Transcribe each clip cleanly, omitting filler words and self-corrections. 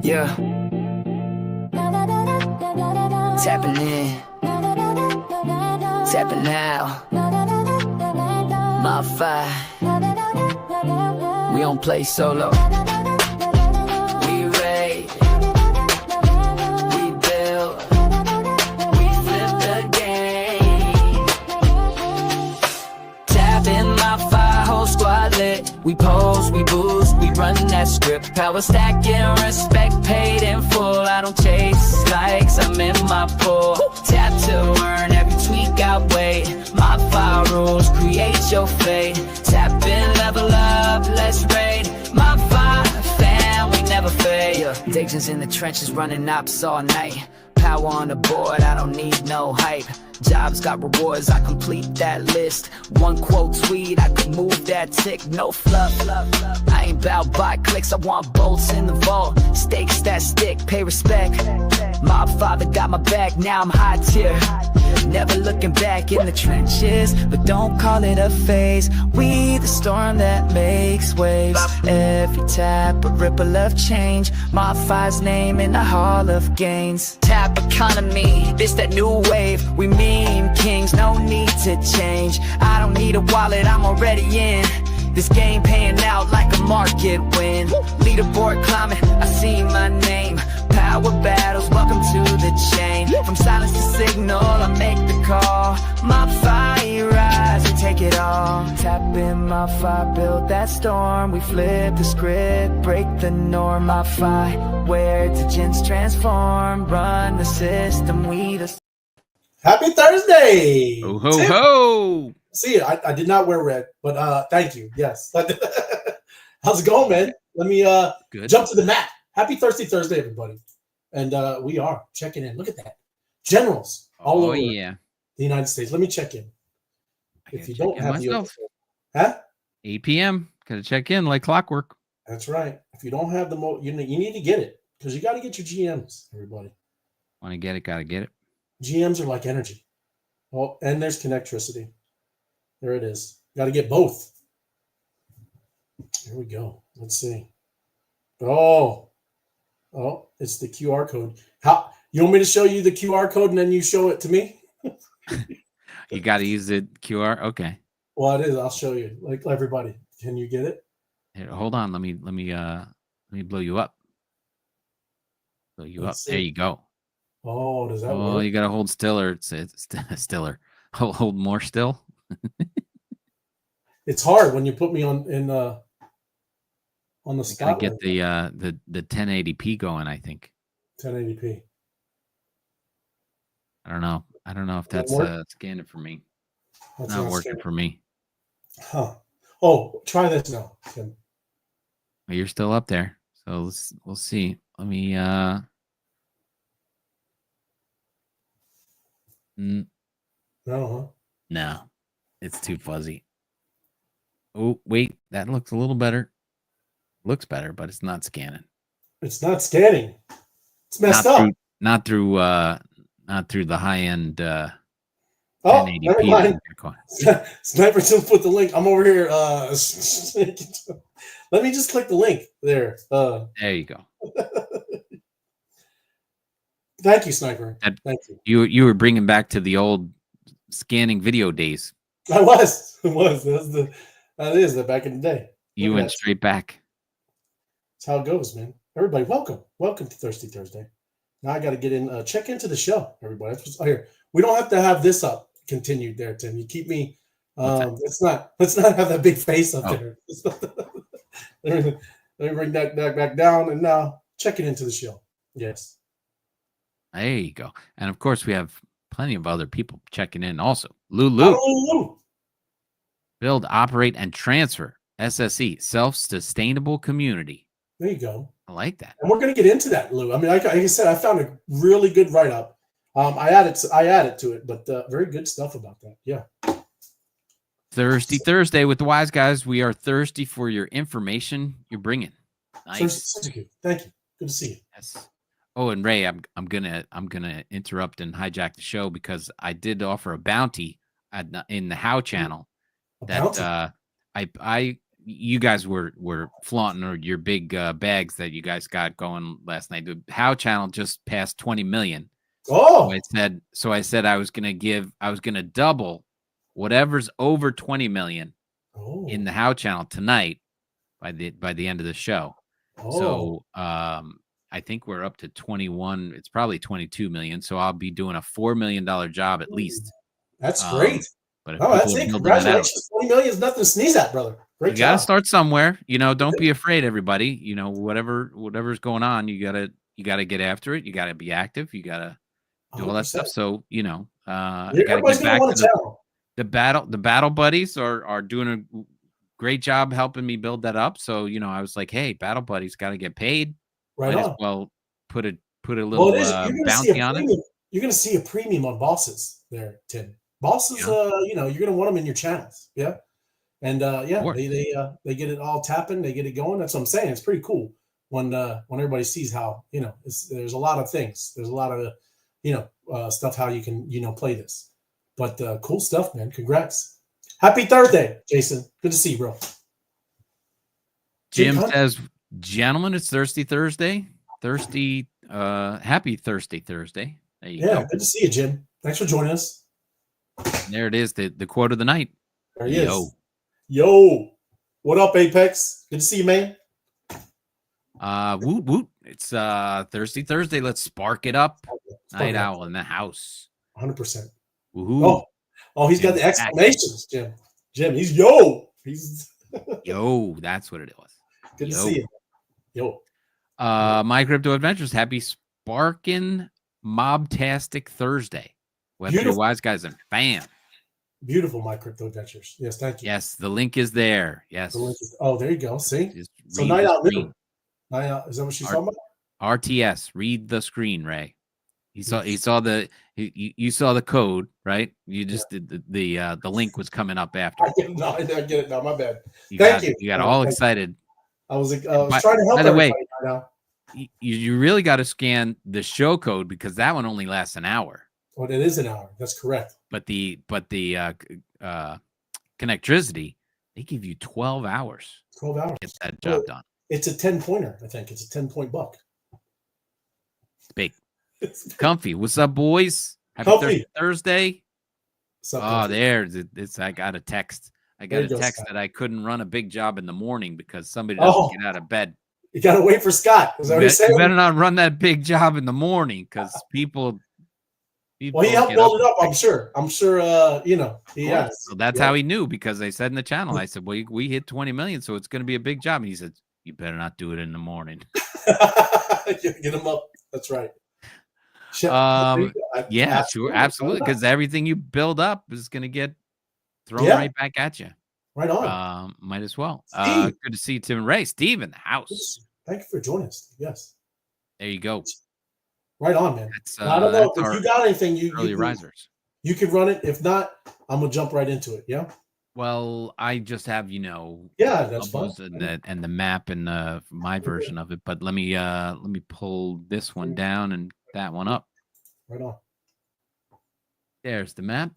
Yeah. Tapping in. Tapping out. MOBFI. We don't play solo. We raid. We build. We flip the game. Tapping MOBFI, whole squad lit. We pose, we boost, we run that script. Power stacking, respect paid in full. I don't chase likes, I'm in my pool. Tap to earn, every tweak outweigh. MOBFI rules, create your fate. Tap in, level up, let's raid. MOBFI fam, we never fade. Addictions in the trenches, running ops all night. Power on the board, I don't need no hype. Jobs got rewards, I complete that list. One quote tweet, I could move that tick. No fluff, I ain't bout by clicks, I want bolts in the vault. Stakes that stick, pay respect. Mob father got my back, now I'm high tier. Never looking back in the trenches, but don't call it a phase. We the storm that makes waves. Every tap a ripple of change. MOBFI's name in the hall of gains. Tap economy, this that new wave. We meme kings, no need to change. I don't need a wallet, I'm already in. This game paying out like a market win. Leaderboard climbing, I see my name. Power battles, welcome to the chain. From silence to signal, I make the call. MOBFI rise, we take it all. Tap in MOBFI, build that storm. We flip the script, break the norm. MOBFI, where degens transform. Run the system, we the... Happy Thursday! Ho, ho, ho! See, I did not wear red, but thank you. Yes. How's it going, man? Let me jump to the map. Happy Thirsty Thursday, everybody. And we are checking in. Look at that. Generals all over the United States. Let me check in. If you don't have myself. Huh? 8 p.m. Gotta check in like clockwork. That's right. If you don't have the you need to get it because you got to get your GMs, everybody. Want to get it, gotta get it. GMs are like energy. Oh, and there's connectricity. There it is. Got to get both. Here we go. Let's see. Oh, it's the QR code. How you want me to show you the QR code and then you show it to me? You got to use the QR. Okay. Well, it is. I'll show you. Like everybody, can you get it? Here, hold on. Let me blow you up. Blow you up. There you go. Oh, does that work? You got to hold stiller. It's stiller. Hold more still. It's hard when you put me on the spot. I get the 1080p going. I think 1080p. I don't know if that's scanning for me. That's not working for me. Huh? Oh, try this now, Tim. Well, you're still up there, so we'll see. Let me. No, huh? No, it's too fuzzy. Oh, wait, that looks a little better. Looks better, but it's not scanning. It's not scanning. It's messed up. Not through the high end. Oh, never mind. Sniper still put the link. I'm over here. Let me just click the link there. There you go. Thank you, Sniper. Thank you. You were bringing back to the old scanning video days. I was. That is back in the day. You went straight back. That's how it goes, man. Everybody, welcome to Thirsty Thursday. Now I got to get in, check into the show, everybody. That's what's here. We don't have to have this up continued there, Tim. You keep me. Let's not have that big face up there. Let me bring that back down and now checking into the show. Yes. There you go. And of course, we have plenty of other people checking in also. Lulu. Build, operate, and transfer. SSE, self-sustainable community. There you go. I like that. And we're going to get into that, Lou. I mean, like I said, I found a really good write-up. I added to it, but very good stuff about that. Yeah. Thirsty Thursday with the wise guys. We are thirsty for your information you're bringing. Nice. Thank you. Good to see you. Yes. Oh, and Ray, I'm gonna interrupt and hijack the show because I did offer a bounty in the How channel that I you guys were flaunting your big bags that you guys got going last night. The How channel just passed 20 million. Oh, So I said I was gonna double whatever's over 20 million in the How channel tonight by the end of the show. So I think we're up to 21. It's probably 22 million. So I'll be doing a $4 million job at least. That's great. But if that's it. Congratulations. 20 million is nothing to sneeze at, brother. Great job. You got to start somewhere. Don't be afraid, everybody. Whatever's going on, you gotta get after it. You gotta be active. You gotta do all that stuff. So I gotta get back to the battle. The battle buddies are doing a great job helping me build that up. So I was like, hey, battle buddies got to get paid. Right. Might as well put a little bounty on it. You're going to see a premium on bosses there, Tim. Bosses, you're going to want them in your channels. Yeah. And they get it all tapping. They get it going. That's what I'm saying. It's pretty cool when everybody sees how, there's a lot of things. There's a lot of, stuff, how you can, play this. But cool stuff, man. Congrats. Happy Thursday, Jason. Good to see you, bro. Jim says, gentlemen, it's Thirsty Thursday. Happy Thirsty Thursday. There you go. Good to see you, Jim. Thanks for joining us. And there it is, the quote of the night. There he is. Yo. What up, Apex? Good to see you, man. Woot woot. It's Thirsty Thursday. Let's spark it up. Night Owl in the house. 100%. Woohoo. Oh, he's got the exclamations, Jim. He's yo. He's yo. That's what it was. Good to see you. Yo. My Crypto Adventures. Happy Sparkin' Mobtastic Thursday. Web3 Wise Guys and bam. Beautiful, My Crypto Adventures. Yes, thank you. Yes, the link is there. Yes. There you go. See? So Night Out. Night Out. Is that what she's talking about? RTS. Read the screen, Ray. You saw the code, right? You just did the link was coming up after. I get it now. My bad. Thank you. You got all excited. I was trying to help. By the way, you really got to scan the show code because that one only lasts an hour. Oh, it is an hour. That's correct. But the connectivity, they give you 12 hours. 12 hours. Get that job done. It's a 10-pointer. I think it's a 10-point buck. Big. Comfy. What's up, boys? Happy Thursday. It's I got a text. I got a text that I couldn't run a big job in the morning because somebody doesn't get out of bed. You got to wait for Scott. Is that what he's saying? You better not run that big job in the morning because people. Well, he helped build it up. I'm sure. He has. So that's how he knew because they said in the channel. I said, "Well, we hit 20 million, so it's going to be a big job." And he said, "You better not do it in the morning." Get him up. That's right. Yeah, sure, absolutely, because everything you build up is going to get thrown right back at you. Right on. Might as well. Good to see Tim and Ray. Steve in the house. Thank you for joining us. Yes. There you go. Right on, man. I don't know if you got anything. Early risers. You could run it. If not, I'm gonna jump right into it. Yeah. Well, I just have that's fun. And the map and my version of it. But let me pull this one down and that one up. Right on. There's the map.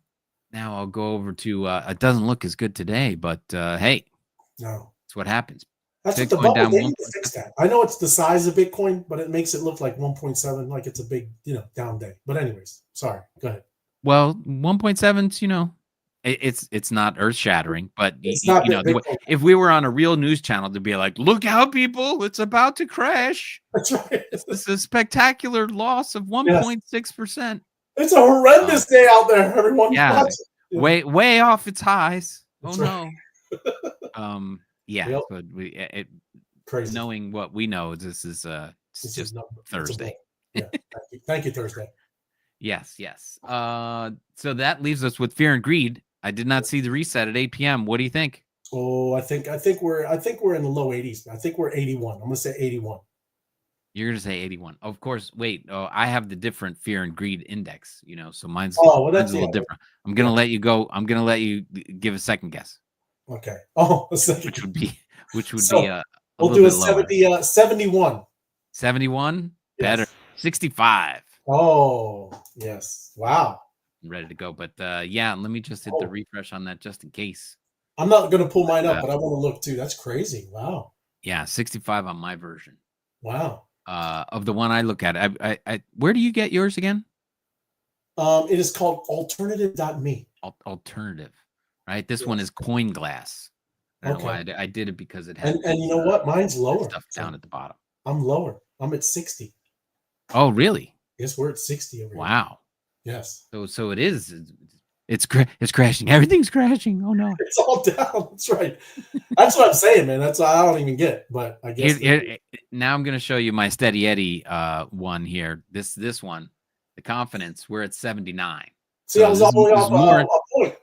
Now I'll go over to. It doesn't look as good today, but hey, no, that's what happens. That's Bitcoin what the bubble, they need to fix that. I know it's the size of Bitcoin, but it makes it look like 1.7, like it's a big, down day. But anyways, sorry. Go ahead. Well, 1.7's, it's not earth shattering, but it's not if we were on a real news channel, to be like, look out, people, it's about to crash. That's right. It's a spectacular loss of 1.6%. It's a horrendous day out there, everyone. Yeah, way off its highs. That's no. Yeah, but crazy. Knowing what we know, this is just Thursday. Thank you, Thursday. Yes. So that leaves us with Fear and Greed. I did not see the reset at 8 p.m. What do you think? Oh, I think we're in the low 80s. I think we're 81. I'm gonna say 81. You're gonna say 81. Of course. Wait. Oh, I have the different Fear and Greed index. So mine's a little different. I'm gonna let you go. I'm gonna let you give a second guess. Okay. Oh, which would be we'll do a 71. 71? Better. Yes. 65. Oh, yes. Wow. I'm ready to go. But let me just hit the refresh on that just in case. I'm not going to pull mine up, but I want to look too. That's crazy. Wow. Yeah, 65 on my version. Wow. Of the one I look at. I where do you get yours again? It is called alternative.me. Alternative, right? This one is Coin Glass. I don't know why I did it because it had and you know what? Mine's lower. Stuff down at the bottom. I'm lower. I'm at 60. Oh, really? Yes, we're at 60 over here. Wow. Yes. So it is. It's crashing. Everything's crashing. Oh no. It's all down. That's right. That's what I'm saying, man. That's I don't even get. But I guess now I'm going to show you my Steady Eddie one here. This one, the confidence. We're at 79. See, I was all the way off a point.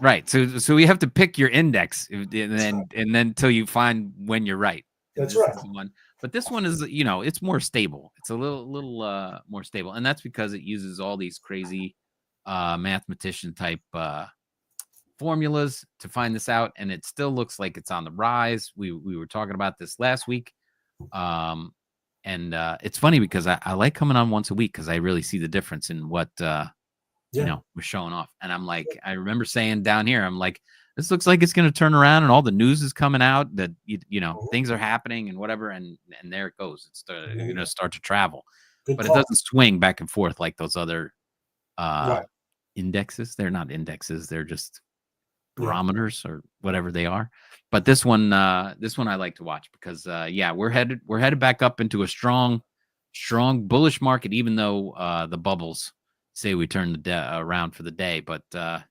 Right. So you have to pick your index and then till you find when you're right. That's right. One. But this one is, it's more stable. It's a little more stable. And that's because it uses all these crazy mathematician type formulas to find this out. And it still looks like it's on the rise. We were talking about this last week. And it's funny because I like coming on once a week because I really see the difference in what we're showing off. And I'm like, I remember saying down here, I'm like, this looks like it's going to turn around and all the news is coming out that, things are happening and whatever. And there it goes. It's going to start to travel, but it doesn't swing back and forth like those other indexes. They're not indexes. They're just barometers or whatever they are. But this one I like to watch because, we're headed back up into a strong bullish market, even though the bubbles say we turn around for the day. But, that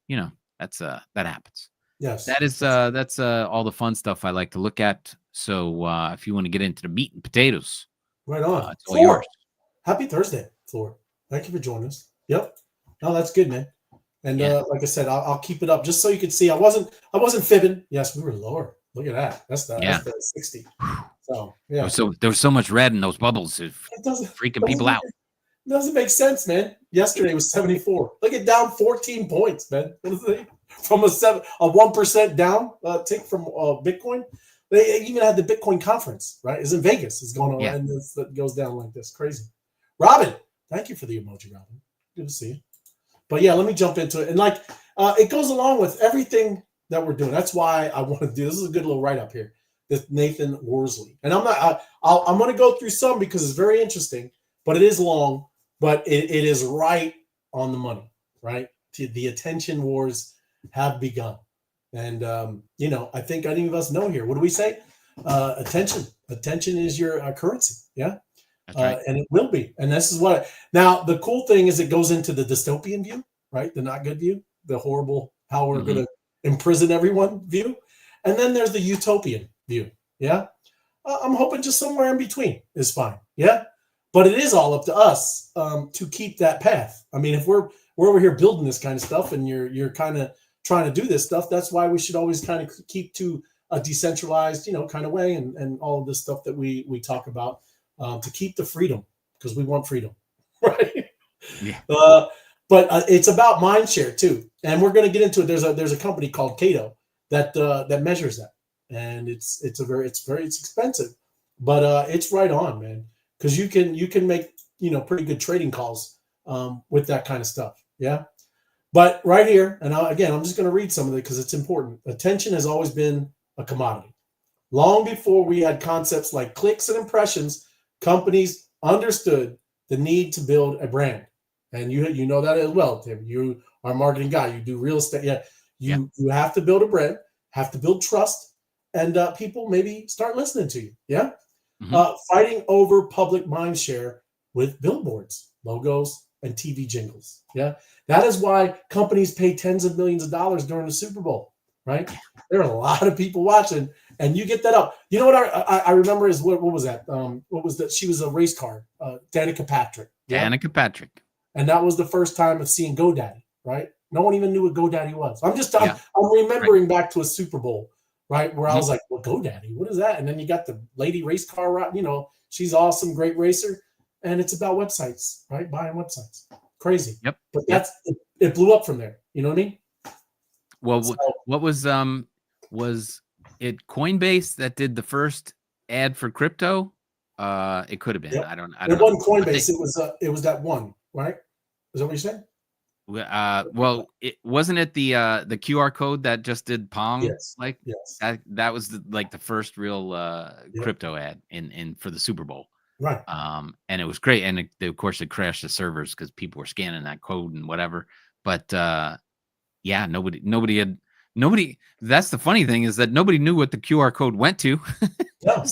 happens. Yes, that's all the fun stuff I like to look at. So if you want to get into the meat and potatoes, right on. It's all yours. Happy Thursday, Floor. Thank you for joining us. Yep. No, that's good, man. And like I said, I'll keep it up just so you can see. I wasn't fibbing. Yes, we were lower. Look at that. That's the 60. So yeah. There was so much red in those bubbles. It freaking people out. It doesn't make sense, man. Yesterday was 74. Look at down 14 points, man. From a 1% down tick from Bitcoin. They even had the Bitcoin conference, right? It's in Vegas. It's going on, and it goes down like this. Crazy. Robin, thank you for the emoji, Robin. Good to see you. But yeah, let me jump into it. And it goes along with everything that we're doing. That's why I want to do this. Is a good little write up here with Nathan Worsley. And I'm going to go through some because it's very interesting, but it is long. But it is right on the money, right? The attention wars have begun. And, I think any of us know here. What do we say? Attention. Attention is your currency. Yeah. That's right. And it will be. And this is now, the cool thing is it goes into the dystopian view, right? The not good view, the horrible, how we're going to imprison everyone view. And then there's the utopian view. Yeah. I'm hoping just somewhere in between is fine. Yeah. But it is all up to us to keep that path. I mean, if we're over here building this kind of stuff and you're kind of trying to do this stuff, that's why we should always kind of keep to a decentralized, kind of way and all of this stuff that we talk about to keep the freedom because we want freedom, right? Yeah. But it's about mind share too, and we're going to get into it. There's a company called Cato that measures that, and it's expensive, but it's right on, man. Because you can make pretty good trading calls with that kind of stuff, yeah. But right here, and I'm just going to read some of it because it's important. Attention has always been a commodity. Long before we had concepts like clicks and impressions, companies understood the need to build a brand, and you know that as well, Tim. You are a marketing guy. You do real estate. Yeah, you have to build a brand, have to build trust, and people maybe start listening to you. Yeah. Fighting over public mind share with billboards, logos, and TV jingles. Yeah, that is why companies pay tens of millions of dollars during the Super Bowl, right? There are a lot of people watching, and you get that up. You know what I remember is what was that? What was that? She was a race car, Danica Patrick. Yeah? Danica Patrick. And that was the first time of seeing GoDaddy, right? No one even knew what GoDaddy was. I'm remembering back to a Super Bowl. Right, where I was like, well, GoDaddy, what is that? And then you got the lady race car, she's awesome, great racer. And it's about websites, right? Buying websites. Crazy. Yep. But it blew up from there. You know what I mean? Well, what was it Coinbase that did the first ad for crypto? It could have been. Yep. I don't It know. wasn't Coinbase. It was that one, right? Is that what you're saying? Well, it wasn't it the QR code that just did Pong? Yes. Like Yes. that was like the first real Yep. crypto ad in for the Super Bowl. Right. And it was great. And of course, it crashed the servers because people were scanning that code and whatever. But yeah, nobody. That's the funny thing is that nobody knew what the QR code went to. Yeah.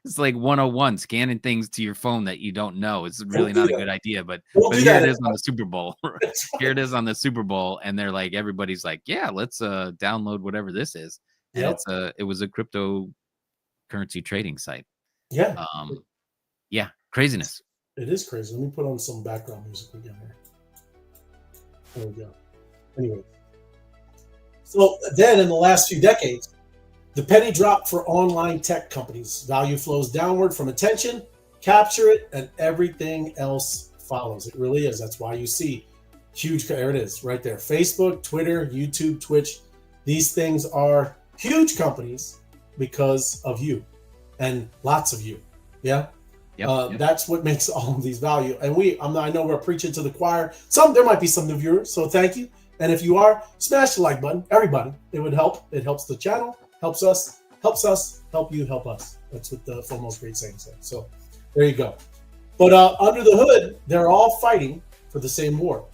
It's like 101 scanning things to your phone that you don't know. It's really do not a that. good idea. But Don't do here that. it is on the Super Bowl. Here it is on the Super Bowl, and they're like, everybody's like, yeah, let's download whatever this is. And Yep. it was a cryptocurrency trading site. Yeah. Yeah, craziness. It is crazy. Let me put on some background music again here. There we go. Anyway. So then in the last few decades, the penny dropped for online tech companies. Value flows downward from attention, capture it, and everything else follows. It really is. That's why you see huge, there it is right there. Facebook, Twitter, YouTube, Twitch. These things are huge companies because of you and lots of you. Yeah. Yep. That's what makes all of these value. And I know we're preaching to the choir. There might be some new viewers, so thank you. And if you are, smash the like button. Everybody, it would help. It helps the channel, help us, help you, help us. That's what the foremost great saying said. So there you go. But under the hood, they're all fighting for the same war,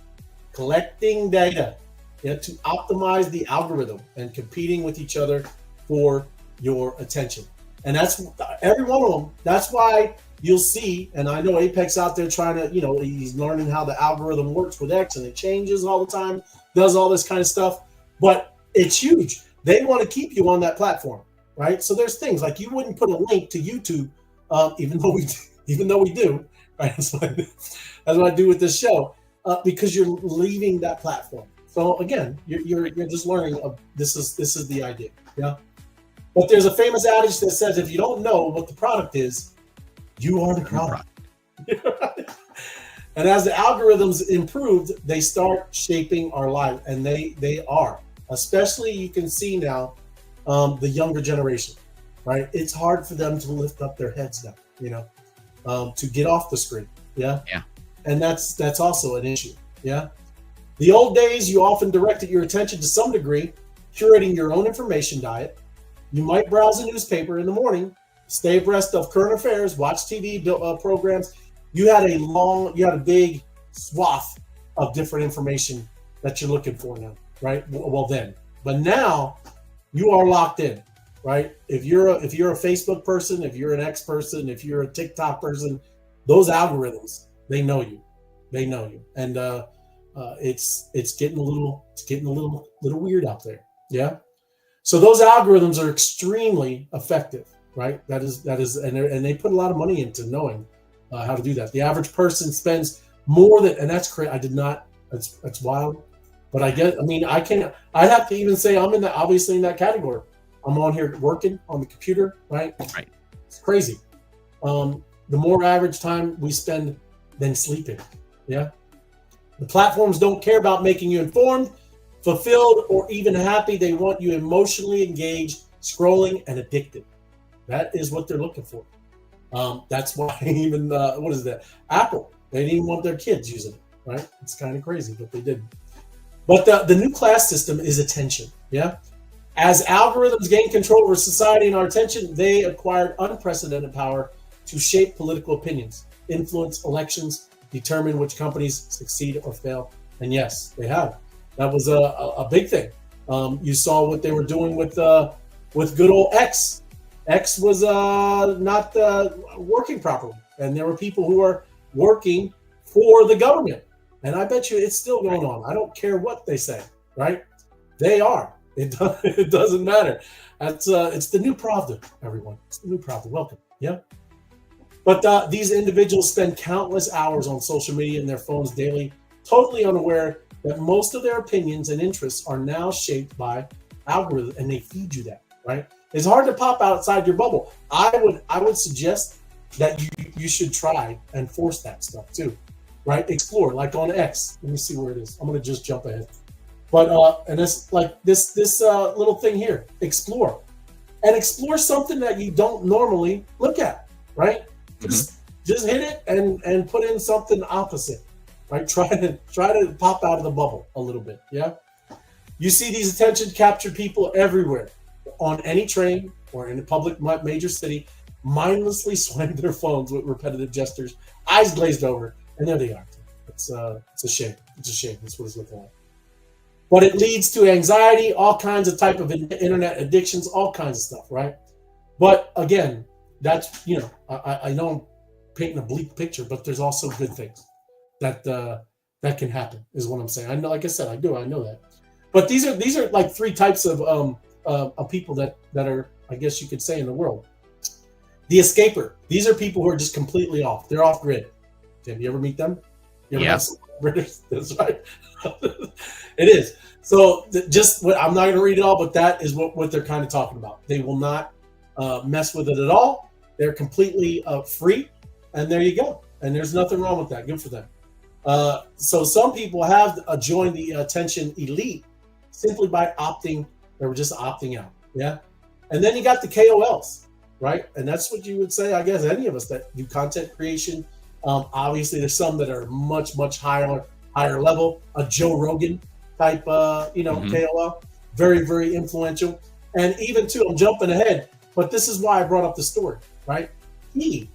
collecting data, to optimize the algorithm and competing with each other for your attention. And that's every one of them. That's why you'll see, and I know Apex out there trying to, he's learning how the algorithm works with X, and it changes all the time, does all this kind of stuff, but it's huge. They want to keep you on that platform, right? So there's things like you wouldn't put a link to YouTube, even though we do, right? That's what I do with this show, because you're leaving that platform. So again, you're just learning. This is the idea, yeah. But there's a famous adage that says, if you don't know what the product is, you are the product. And as the algorithms improved, they start shaping our life, and they are. Especially, you can see now, the younger generation, right? It's hard for them to lift up their heads now, to get off the screen. Yeah. Yeah. And that's also an issue. Yeah. The old days, you often directed your attention to some degree, curating your own information diet. You might browse a newspaper in the morning, stay abreast of current affairs, watch TV programs. You had a big swath of different information that you're looking for now, right? Well then, but now you are locked in, right? If you're a Facebook person, if you're an X person, if you're a TikTok person, those algorithms, they know you, and it's getting a little weird out there, yeah. So those algorithms are extremely effective, right? That is, and they put a lot of money into knowing how to do that. The average person spends more than, and that's crazy. That's wild. But I have to even say I'm obviously in that category. I'm on here working on the computer, right? Right. It's crazy. The more average time we spend than sleeping. Yeah. The platforms don't care about making you informed, fulfilled, or even happy. They want you emotionally engaged, scrolling, and addicted. That is what they're looking for. That's why even what is that? Apple, they didn't even want their kids using it, right? It's kind of crazy, but they did. But the new class system is attention. Yeah. As algorithms gain control over society and our attention, they acquired unprecedented power to shape political opinions, influence elections, determine which companies succeed or fail. And yes, they have. That was a big thing. You saw what they were doing with good old X. X was not working properly, and there were people who are working for the government. And I bet you it's still going on. I don't care what they say, right? They are. It doesn't matter. It's the new Pravda, everyone. It's the new Pravda. Welcome. Yeah. But these individuals spend countless hours on social media and their phones daily, totally unaware that most of their opinions and interests are now shaped by algorithms, and they feed you that, right? It's hard to pop outside your bubble. I would suggest that you should try and force that stuff too, right? Explore, like on X. Let me see where it is. I'm gonna just jump ahead. But and it's like this little thing here. Explore, and explore something that you don't normally look at, right? Mm-hmm. Just hit it and put in something opposite. right? Try to pop out of the bubble a little bit. Yeah. You see these attention captured people everywhere, on any train or in a public major city, mindlessly swiping their phones with repetitive gestures, eyes glazed over, and there they are. It's a shame. It's a shame. That's what it's looking like. But it leads to anxiety, all kinds of type of internet addictions, all kinds of stuff, right? But again, that's, you know, I know I'm painting a bleak picture, but there's also good things that that can happen, is what I'm saying. I know, like I said, I know that. But these are like three types of people that are, I guess you could say, in the world. The escaper. These are people who are just completely off. They're off grid. Tim, you ever meet them? You ever have some British? That's right. It is. So just what, I'm not going to read it all, but that is what they're kind of talking about. They will not mess with it at all. They're completely free, and there you go. And there's nothing wrong with that. Good for them. So some people have joined the attention elite simply by opting. They were just opting out. Yeah. And then you got the KOLs, right? And that's what you would say, I guess, any of us that do content creation. Obviously, there's some that are much higher level. A Joe Rogan type, KOL, very, very influential. And even too, I'm jumping ahead, but this is why I brought up the story, right? He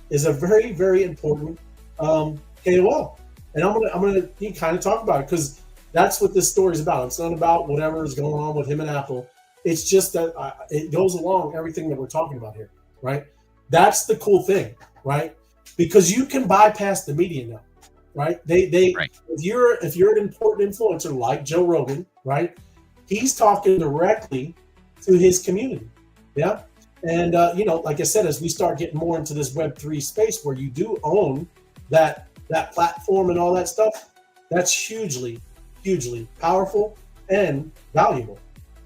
is a very, very important KOL, and I'm gonna kind of talk about it, because that's what this story is about. It's not about whatever is going on with him and Apple. It's just that it goes along everything that we're talking about here, right? That's the cool thing, right? Because you can bypass the media now, right? Right. If you're an important influencer like Joe Rogan, right? He's talking directly to his community, yeah. And like I said, as we start getting more into this Web3 space where you do own that platform and all that stuff, that's hugely powerful and valuable.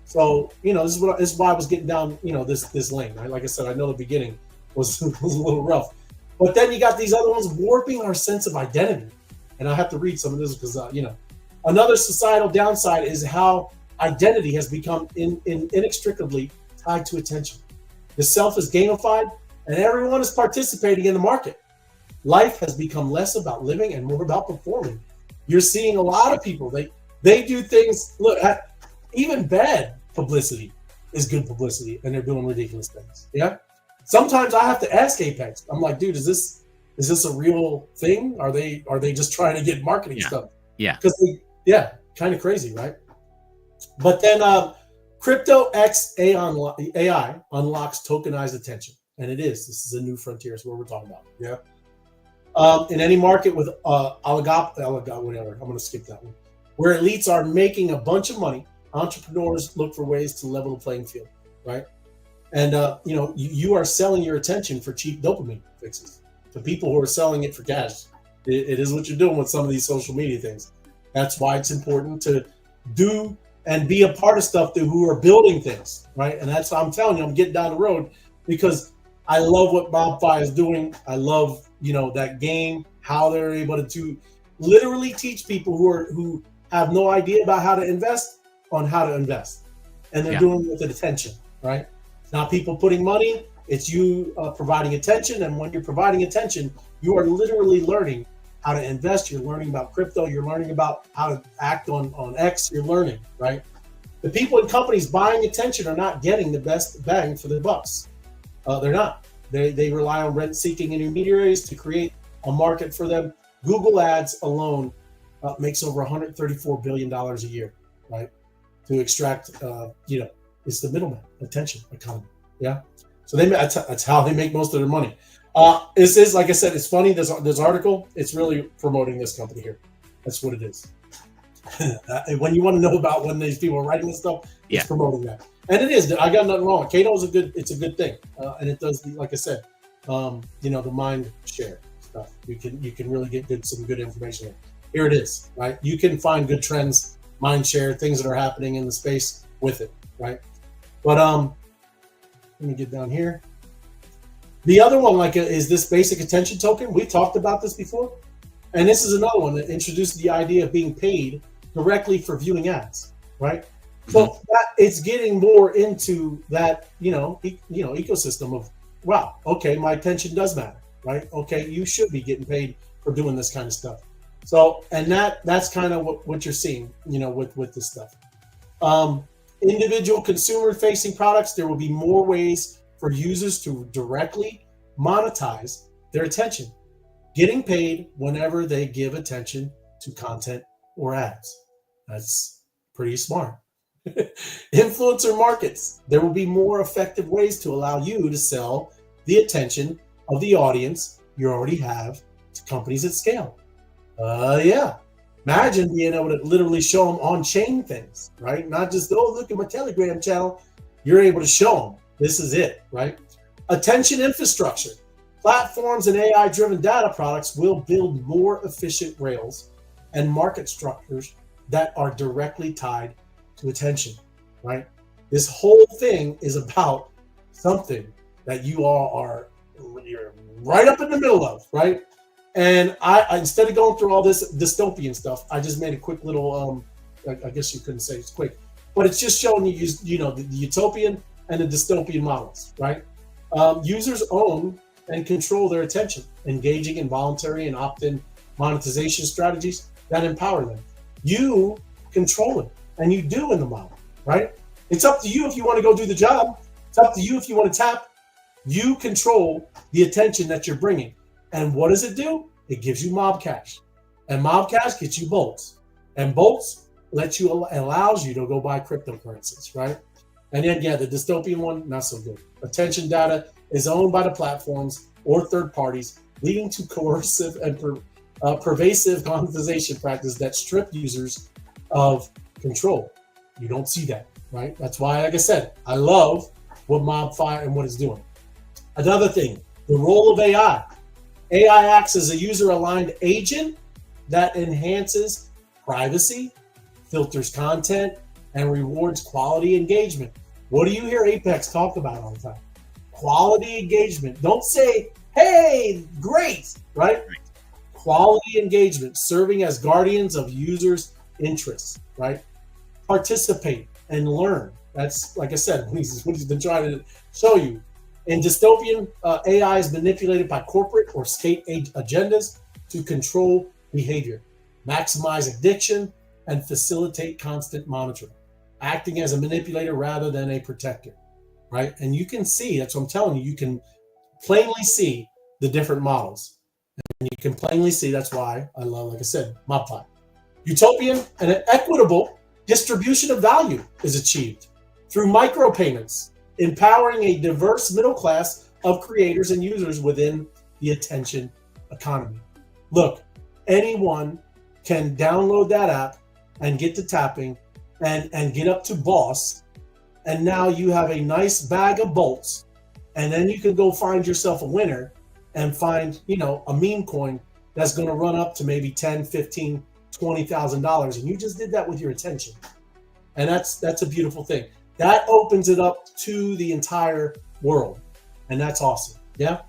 So, this is why I was getting down, this lane, right? Like I said, I know the beginning was a little rough, but then you got these other ones warping our sense of identity. And I have to read some of this because, another societal downside is how identity has become inextricably tied to attention. The self is gamified and everyone is participating in the market. Life has become less about living and more about performing. You're seeing a lot of people, they do things, look, even bad publicity is good publicity, and they're doing ridiculous things. Yeah. Sometimes I have to ask Apex. I'm like, dude, is this a real thing? Are they just trying to get marketing stuff? Yeah. Because kind of crazy, right? But then Crypto X AI unlocks tokenized attention. And this is a new frontier. Is what we're talking about. Yeah. In any market with whatever, I'm going to skip that one, where elites are making a bunch of money, entrepreneurs look for ways to level the playing field, right? And, you are selling your attention for cheap dopamine fixes to people who are selling it for cash. It is what you're doing with some of these social media things. That's why it's important to do and be a part of stuff who are building things, right? And that's, I'm telling you, I'm getting down the road because I love what MOBFI is doing. I love, that game, how they're able to literally teach people who have no idea about how to invest on how to invest. And they're doing it with attention, right? It's not people putting money, it's you providing attention. And when you're providing attention, you are literally learning how to invest. You're learning about crypto. You're learning about how to act on X. You're learning, right? The people in companies buying attention are not getting the best bang for their bucks. They're not. They rely on rent-seeking intermediaries to create a market for them. Google Ads alone makes over $134 billion a year, right? To extract, it's the middleman, attention economy. Yeah. So that's how they make most of their money. This is, like I said, it's funny. This article, it's really promoting this company here. That's what it is. When you want to know about when these people are writing this stuff, it's promoting that. And it is. I got nothing wrong. Cato is it's a good thing. And it does, like I said, the mind share stuff. You can really get some good information there. Here it is, right? You can find good trends, mind share, things that are happening in the space with it, right? But let me get down here. The other one, is this basic attention token. We talked about this before. And this is another one that introduced the idea of being paid directly for viewing ads, right? So it's getting more into that, ecosystem of, wow, okay, my attention does matter, right? Okay, you should be getting paid for doing this kind of stuff. So, and that's kind of what you're seeing, with this stuff. Individual consumer-facing products, there will be more ways for users to directly monetize their attention, getting paid whenever they give attention to content or ads. That's pretty smart. Influencer markets, there will be more effective ways to allow you to sell the attention of the audience you already have to companies at scale. Yeah. Imagine being able to literally show them on-chain things, right? Not just, oh, look at my Telegram channel. You're able to show them this is it, right? Attention infrastructure. Platforms and AI-driven data products will build more efficient rails and market structures that are directly tied to attention, right? This whole thing is about something that you all you're right up in the middle of, right? And I instead of going through all this dystopian stuff, I just made a quick little, I guess you couldn't say it's quick, but it's just showing you, the utopian and the dystopian models, right? Users own and control their attention, engaging in voluntary and opt-in monetization strategies that empower them. You control it, and you do in the model, right? It's up to you if you want to go do the job. It's up to you if you want to tap. You control the attention that you're bringing. And what does it do? It gives you mob cash, and mob cash gets you bolts, and bolts allows you to go buy cryptocurrencies, right? And then, the dystopian one, not so good. Attention data is owned by the platforms or third parties, leading to coercive and pervasive monetization practices that strip users of control. You don't see that, right? That's why, like I said, I love what MOBFI and what it's doing. Another thing, the role of AI. AI acts as a user-aligned agent that enhances privacy, filters content, and rewards quality engagement. What do you hear Apex talk about all the time? Quality engagement. Don't say, hey, great, right? Quality engagement, serving as guardians of users' interests, right? Participate and learn. That's, like I said, what he's been trying to show you. In dystopian, AI is manipulated by corporate or state agendas to control behavior, maximize addiction, and facilitate constant monitoring, acting as a manipulator rather than a protector, right? And you can see, that's what I'm telling you, you can plainly see the different models. And you can plainly see, that's why I love, like I said, MOBFI. Utopian and an equitable distribution of value is achieved through micropayments, empowering a diverse middle class of creators and users within the attention economy. Look, anyone can download that app and get to tapping and get up to boss. And now you have a nice bag of bolts. And then you can go find yourself a winner and find, a meme coin that's going to run up to maybe $10, $15, $20,000. And you just did that with your attention. And that's a beautiful thing. That opens it up to the entire world. And that's awesome. Yeah.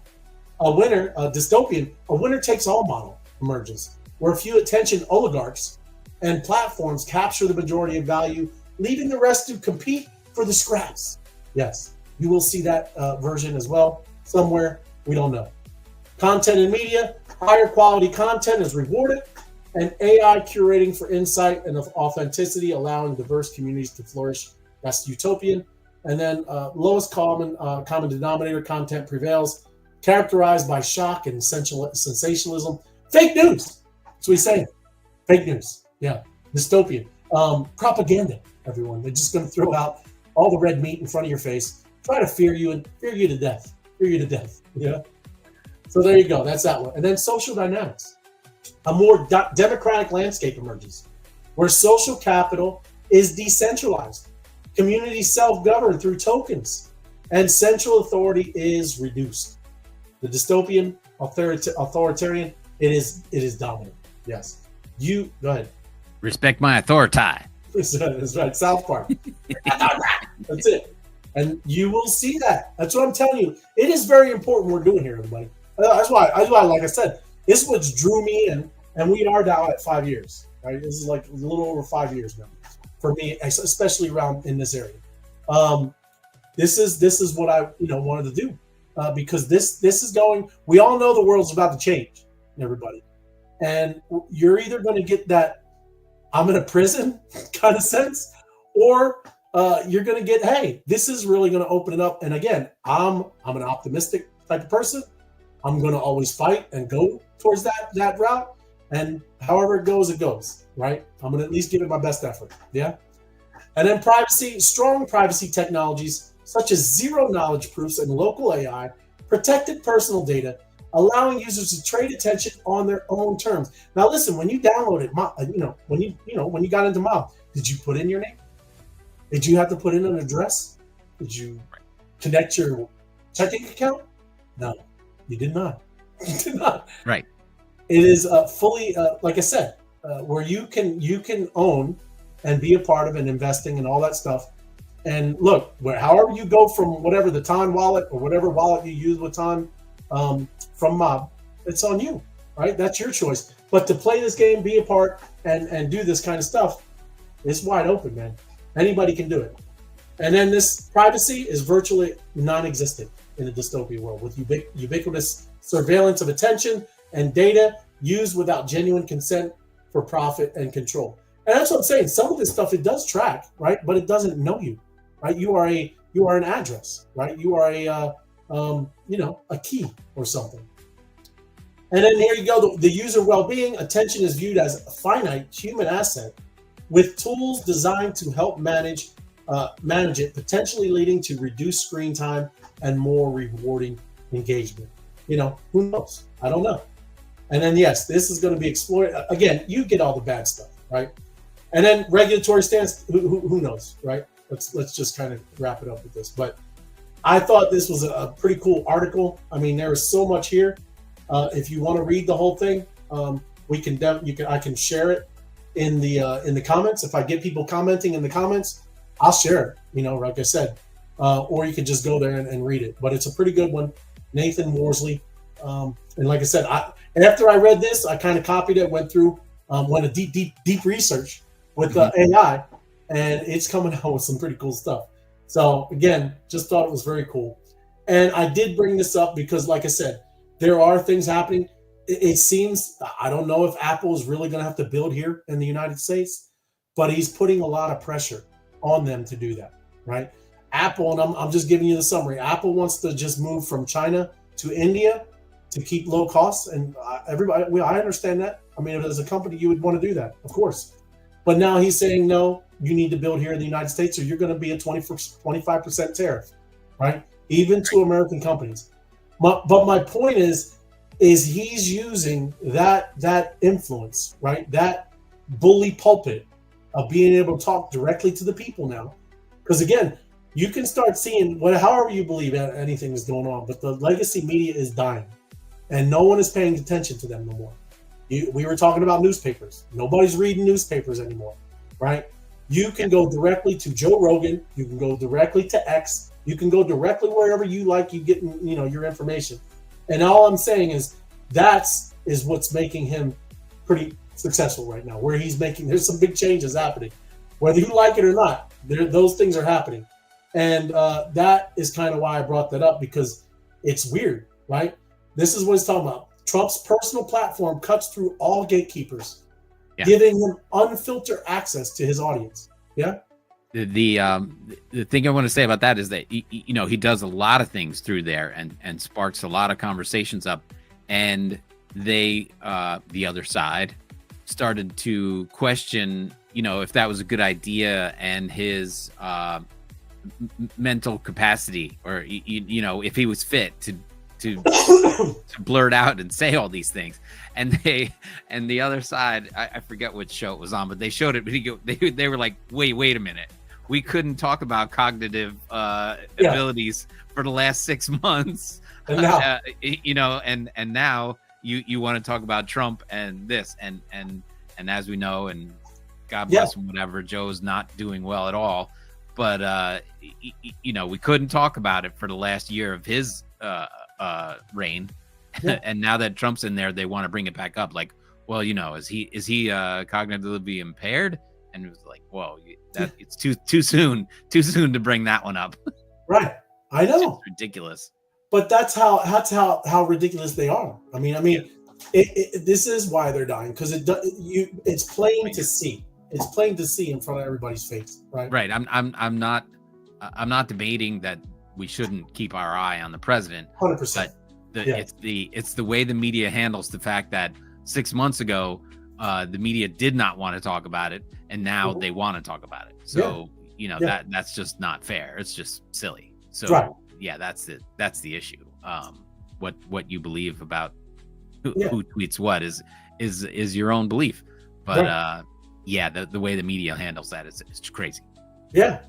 A dystopian, a winner takes all model emerges, where a few attention oligarchs and platforms capture the majority of value, leaving the rest to compete for the scraps. Yes, you will see that version as well somewhere. We don't know. Content and media, higher quality content is rewarded, and AI curating for insight and authenticity, allowing diverse communities to flourish. That's utopian. And then lowest common denominator content prevails, characterized by shock and sensationalism. Fake news. That's what he's saying. Fake news. Yeah. Dystopian. Propaganda, everyone. They're just going to throw out all the red meat in front of your face, try to fear you to death. Yeah. So there you go. That's that one. And then social dynamics. A more democratic landscape emerges, where social capital is decentralized. Communities self-govern through tokens, and central authority is reduced. The dystopian, authoritarian, it is dominant. Yes. You go ahead. Respect my authority. That's right. South Park. That's it. And you will see that. That's what I'm telling you. It is very important we're doing here, everybody. That's why, like I said, this is what drew me in, and we are now at 5 years. Right? This is like a little over 5 years now for me, especially around in this area. This is what I wanted to do because this is going. We all know the world's about to change, everybody. And you're either going to get that I'm in a prison kind of sense, or you're going to get, hey, this is really going to open it up. And again, I'm an optimistic type of person. I'm going to always fight and go towards that route. And however it goes, right? I'm going to at least give it my best effort. Yeah. And then privacy, strong privacy technologies such as zero knowledge proofs and local AI, protected personal data, allowing users to trade attention on their own terms. Now, listen, when you downloaded, when you got into Mob, did you put in your name? Did you have to put in an address? Did you connect your checking account? No, you did not. You did not. Right. It is fully, like I said, where you can own and be a part of and investing and all that stuff. And look, however you go from whatever the Ton wallet or whatever wallet you use with Ton from Mob, it's on you, right? That's your choice. But to play this game, be a part, and do this kind of stuff, it's wide open, man. Anybody can do it. And then this privacy is virtually non-existent in a dystopia world with ubiquitous surveillance of attention and data used without genuine consent for profit and control. And that's what I'm saying. Some of this stuff, it does track, right? But it doesn't know you, right? You are an address, right? You are a key or something. And then here you go. The user well-being, attention is viewed as a finite human asset with tools designed to help manage it, potentially leading to reduced screen time and more rewarding engagement. Who knows? I don't know. And then, yes, this is going to be explored. Again, you get all the bad stuff, right? And then regulatory stance, who knows, right? Let's just kind of wrap it up with this. But I thought this was a pretty cool article. I mean, there is so much here. If you want to read the whole thing, I can share it in the comments. If I get people commenting in the comments, I'll share it. Like I said, or you can just go there and read it. But it's a pretty good one. Nathan Worsley, and like I said, after I read this, I kind of copied it, went through, went a deep research with AI, and it's coming out with some pretty cool stuff. So again, just thought it was very cool. And I did bring this up because, like I said, there are things happening. It seems, I don't know if Apple is really going to have to build here in the United States, but he's putting a lot of pressure on them to do that, right? Apple, and I'm just giving you the summary. Apple wants to just move from China to India to keep low costs, and I understand that. I mean, as a company, you would want to do that, of course. But now he's saying, no, you need to build here in the United States, or you're going to be a 25% tariff, right? Even to American companies. But my point is he's using that influence, right? That bully pulpit of being able to talk directly to the people now. Because again, you can start seeing however you believe anything is going on, but the legacy media is dying, and no one is paying attention to them no more. We were talking about newspapers. Nobody's reading newspapers anymore, right? You can go directly to Joe Rogan. You can go directly to X. You can go directly wherever you like. You get your information, and all I'm saying is that's what's making him pretty successful right now. Where there's some big changes happening, whether you like it or not. Those things are happening. And that is kind of why I brought that up, because it's weird, right? This is what he's talking about. Trump's personal platform cuts through all gatekeepers, giving him unfiltered access to his audience. Yeah. The thing I want to say about that is that he does a lot of things through there and sparks a lot of conversations up, and the other side started to question if that was a good idea and his mental capacity, or if he was fit to blurt out and say all these things. And the other side, I forget which show it was on, but they showed it. But they were like, wait a minute, we couldn't talk about cognitive abilities for the last 6 months, and now, and now you want to talk about Trump and this and as we know, and God bless him, whatever, Joe's not doing well at all. But we couldn't talk about it for the last year of his reign, and now that Trump's in there, they want to bring it back up. Like, well, is he cognitively impaired? And it was like, whoa, it's too soon to bring that one up. Right, I know, it's ridiculous. But that's how ridiculous they are. I mean, This is why they're dying, because it's plain to see. It's plain to see in front of everybody's face, right? Right. I'm not debating that we shouldn't keep our eye on the president. 100%. But it's the way the media handles the fact that 6 months ago the media did not want to talk about it, and now they want to talk about it. So that's just not fair. It's just silly. So that's the issue. What you believe about who tweets what is your own belief, but the way the media handles that is crazy. Yeah,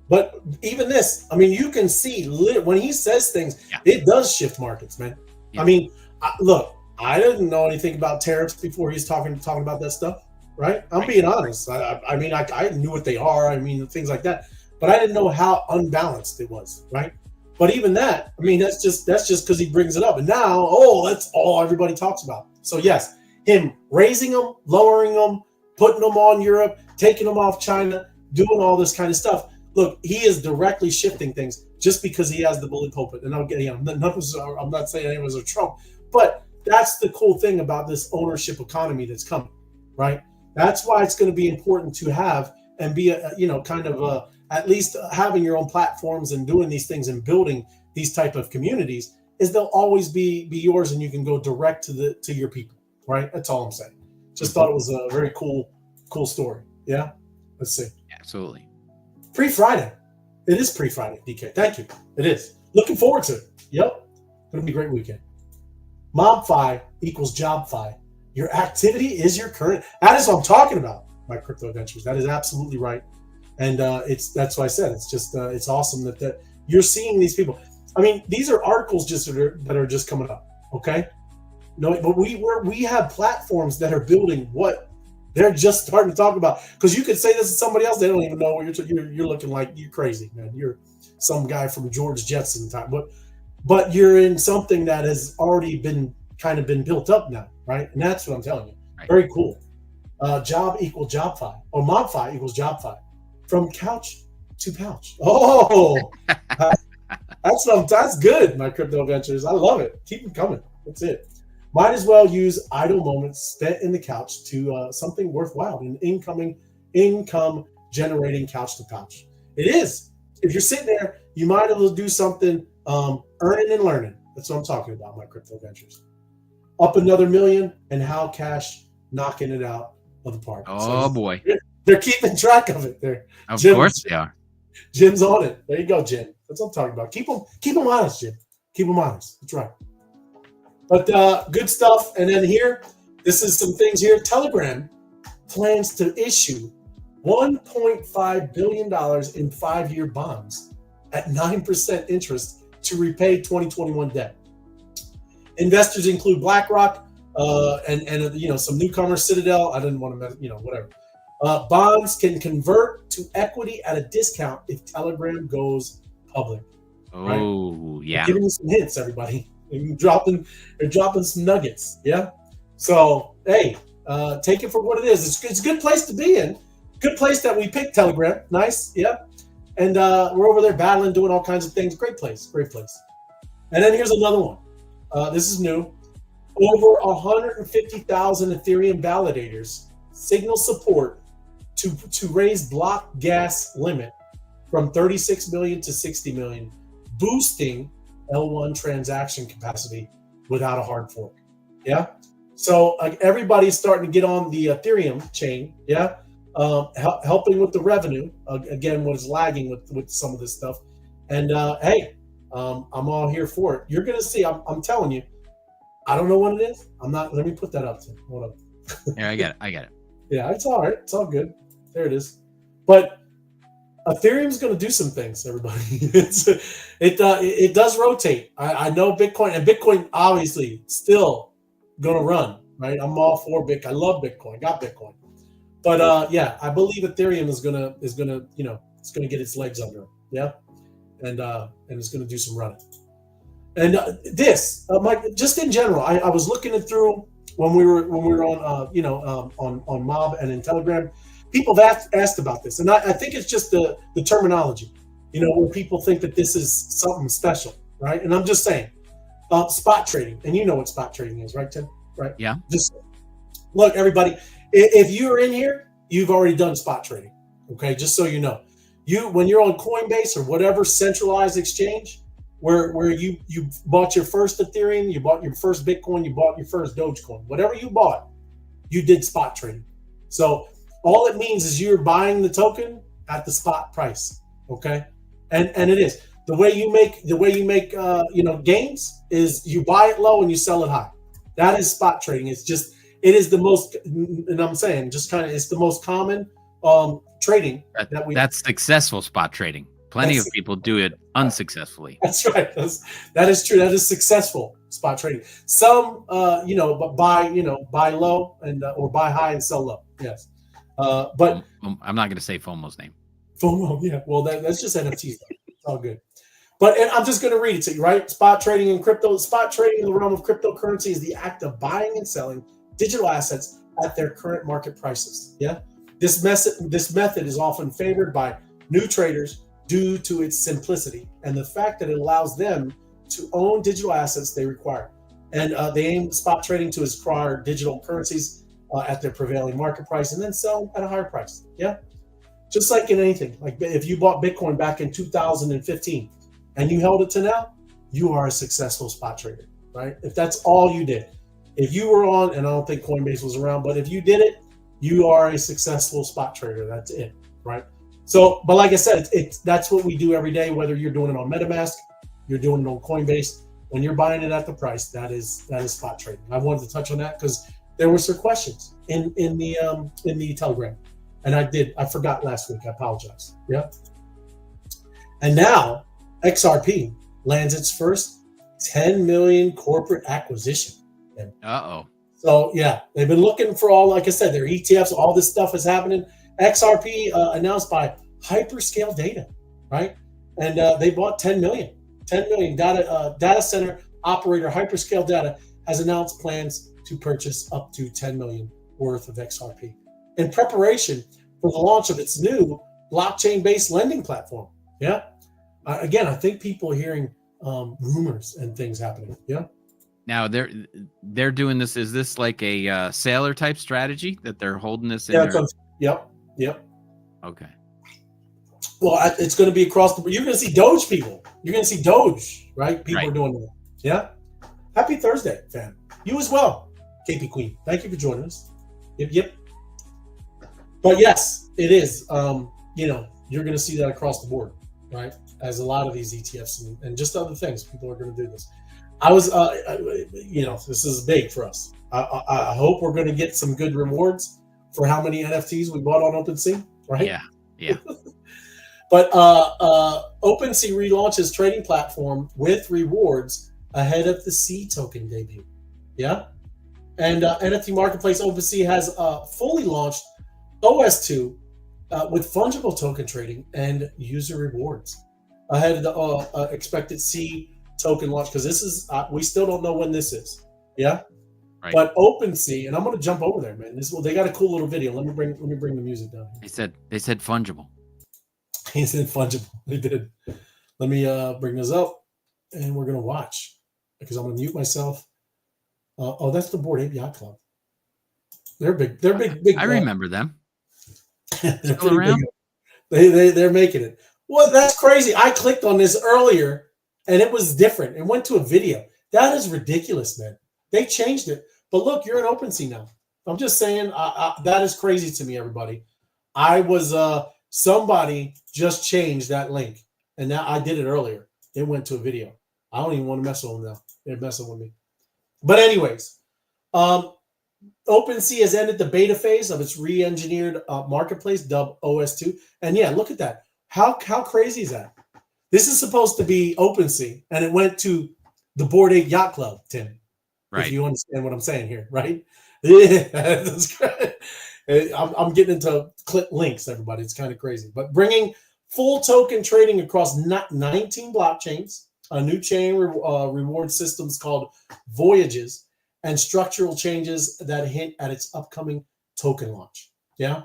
but even this, I mean, you can see when he says things, it does shift markets, man. I mean, look, I didn't know anything about tariffs before he's talking about that stuff, right? I'm being honest. I mean, I knew what they are. I mean, things like that, but I didn't know how unbalanced it was, right? But even that, I mean, that's just because he brings it up, and now, that's all everybody talks about. So yes, him raising them, lowering them, putting them on Europe, taking them off China, doing all this kind of stuff. Look, he is directly shifting things just because he has the bully pulpit. And I'm not saying any of us are Trump, but that's the cool thing about this ownership economy that's coming, right? That's why it's going to be important to have and be at least having your own platforms and doing these things and building these type of communities, is they'll always be yours, and you can go direct to your people, right? That's all I'm saying. Just thought it was a very cool story. Yeah, let's see. Absolutely. Pre-Friday. It is pre-Friday, DK. Thank you. It is. Looking forward to it. Yep. It'll be a great weekend. MOBFI equals JobFi. Your activity is your current. That is what I'm talking about, my crypto adventures. That is absolutely right. And that's why I said it's just it's awesome that you're seeing these people. I mean, these are articles that are just coming up. Okay. No, but we have platforms that are building what they're just starting to talk about. Because you could say this to somebody else, they don't even know what you're looking like. You're crazy, man. You're some guy from George Jetson time, but you're in something that has already been built up now, right? And that's what I'm telling you. Right. Very cool. Job equals JobFi, or MOBFI equals JobFi. From couch to pouch. Oh, that's good, my crypto adventures. I love it. Keep them coming. That's it. Might as well use idle moments spent in the couch to something worthwhile, an income generating couch to pouch. It is. If you're sitting there, you might as well do something earning and learning. That's what I'm talking about, my crypto adventures. Up another million, and how Cash knocking it out of the park. Oh, boy. They're keeping track of it there. Of course they are. Jim's on it. There you go, Jim. That's what I'm talking about. Keep them honest, Jim. Keep them honest. That's right. But good stuff. And then here, this is some things here. Telegram plans to issue $1.5 billion in 5-year bonds at 9% interest to repay 2021 debt. Investors include BlackRock and some newcomers, Citadel. I didn't want to, whatever. Bonds can convert to equity at a discount if Telegram goes public. Oh, right? Yeah. I'm giving you some hints, everybody. They're dropping some nuggets. Yeah. So, hey, take it for what it is. It's a good place to be in. Good place that we picked Telegram. Nice. Yeah. And we're over there battling, doing all kinds of things. Great place. Great place. And then here's another one. This is new. Over 150,000 Ethereum validators signal support to raise block gas limit from 36 million to 60 million, boosting L1 transaction capacity without a hard fork. Yeah. So everybody's starting to get on the Ethereum chain. Yeah. Helping with the revenue. Again, what is lagging with some of this stuff. And hey, I'm all here for it. You're going to see, I'm telling you, I don't know what it is. Let me put that up to you. Hold up. Yeah, I get it. Yeah, it's all right. It's all good. There it is. But Ethereum's going to do some things, everybody. It does rotate. I know Bitcoin, and Bitcoin obviously still going to run, right? I'm all for Bitcoin. I love Bitcoin. I got Bitcoin. But yeah, I believe Ethereum is gonna it's gonna get its legs under it. Yeah, and it's gonna do some running. And Mike, just in general, I was looking it through when we were on on Mob and in Telegram. People have asked about this, and I think it's just the terminology, where people think that this is something special, right? And I'm just saying, spot trading, and you know what spot trading is, right, Tim? right? Yeah. Just look, everybody. If you're in here, you've already done spot trading. Okay, just so you know, when you're on Coinbase or whatever centralized exchange, where you bought your first Ethereum, you bought your first Bitcoin, you bought your first Dogecoin, whatever you bought, you did spot trading. So all it means is you're buying the token at the spot price. Okay, and it is the way you make gains is you buy it low and you sell it high. That is spot trading. It is the most, and I'm saying just kind of it's the most common trading that's successful spot trading. Plenty of people do it unsuccessfully. That's right. That is true. That is successful spot trading. Some but buy low and or buy high and sell low. Yes. But I'm not going to say FOMO's name. FOMO, yeah. Well, that's just NFTs. It's all good. But and I'm just going to read it to you, right? Spot trading in crypto. Spot trading in the realm of cryptocurrency is the act of buying and selling digital assets at their current market prices. Yeah. This method is often favored by new traders due to its simplicity and the fact that it allows them to own digital assets they require. And they aim spot trading to acquire digital currencies at their prevailing market price and then sell at a higher price. Yeah. Just like in anything, like if you bought Bitcoin back in 2015 and you held it to now, you are a successful spot trader, right? If that's all you did. If you were on, and I don't think Coinbase was around, but if you did it, you are a successful spot trader. That's it, right? So, but like I said, that's what we do every day, whether you're doing it on MetaMask, you're doing it on Coinbase. When you're buying it at the price, that is spot trading. I wanted to touch on that because there were some questions in the Telegram. And I forgot last week. I apologize. Yeah. And now XRP lands its first 10 million corporate acquisition. So yeah, they've been looking for all, like I said, their ETFs, all this stuff is happening. XRP announced by Hyperscale Data, right? And they bought 10 million data center operator Hyperscale Data has announced plans to purchase up to 10 million worth of XRP in preparation for the launch of its new blockchain-based lending platform. Yeah. Again, I think people are hearing rumors and things happening. Yeah. Now they're doing this. Is this like a sailor type strategy that they're holding this in? Yeah. Yep. Okay. Well, it's going to be across the. You're going to see Doge people. You're going to see Doge, right? People are doing that. Yeah. Happy Thursday, fam. You as well, KP Queen. Thank you for joining us. Yep. But yes, it is. You're going to see that across the board, right? As a lot of these ETFs and just other things, people are going to do this. This is big for us. I hope we're going to get some good rewards for how many NFTs we bought on OpenSea, right? Yeah. But OpenSea relaunches trading platform with rewards ahead of the Sea token debut. Yeah. And NFT marketplace OpenSea has fully launched OS2 with fungible token trading and user rewards ahead of the expected Sea token launch, because this is we still don't know when this is. Yeah. Right. But OpenSea, and I'm going to jump over there, man. They got a cool little video. Let me bring the music down. They said fungible. He said fungible. They did. Let me bring this up, and we're going to watch because I'm going to mute myself. That's the Bored Ape Yacht Club. They're big. They're big. I remember them. They're still around. They're making it. Well, that's crazy. I clicked on this earlier, and it was different. It went to a video. That is ridiculous, man. They changed it. But look, you're in OpenSea now. I'm just saying that is crazy to me, everybody. I was somebody just changed that link, and now I did it earlier. It went to a video. I don't even want to mess with them now. They're messing with me. But anyways, OpenSea has ended the beta phase of its re-engineered marketplace dubbed OS2. And yeah, look at that. How crazy is that? This is supposed to be OpenSea, and it went to the Bored Ape Yacht Club, Tim. Right. If you understand what I'm saying here, right? Yeah, that's great. I'm getting into clip links, everybody. It's kind of crazy. But bringing full token trading across 19 blockchains, a new chain reward systems called Voyages, and structural changes that hint at its upcoming token launch. Yeah?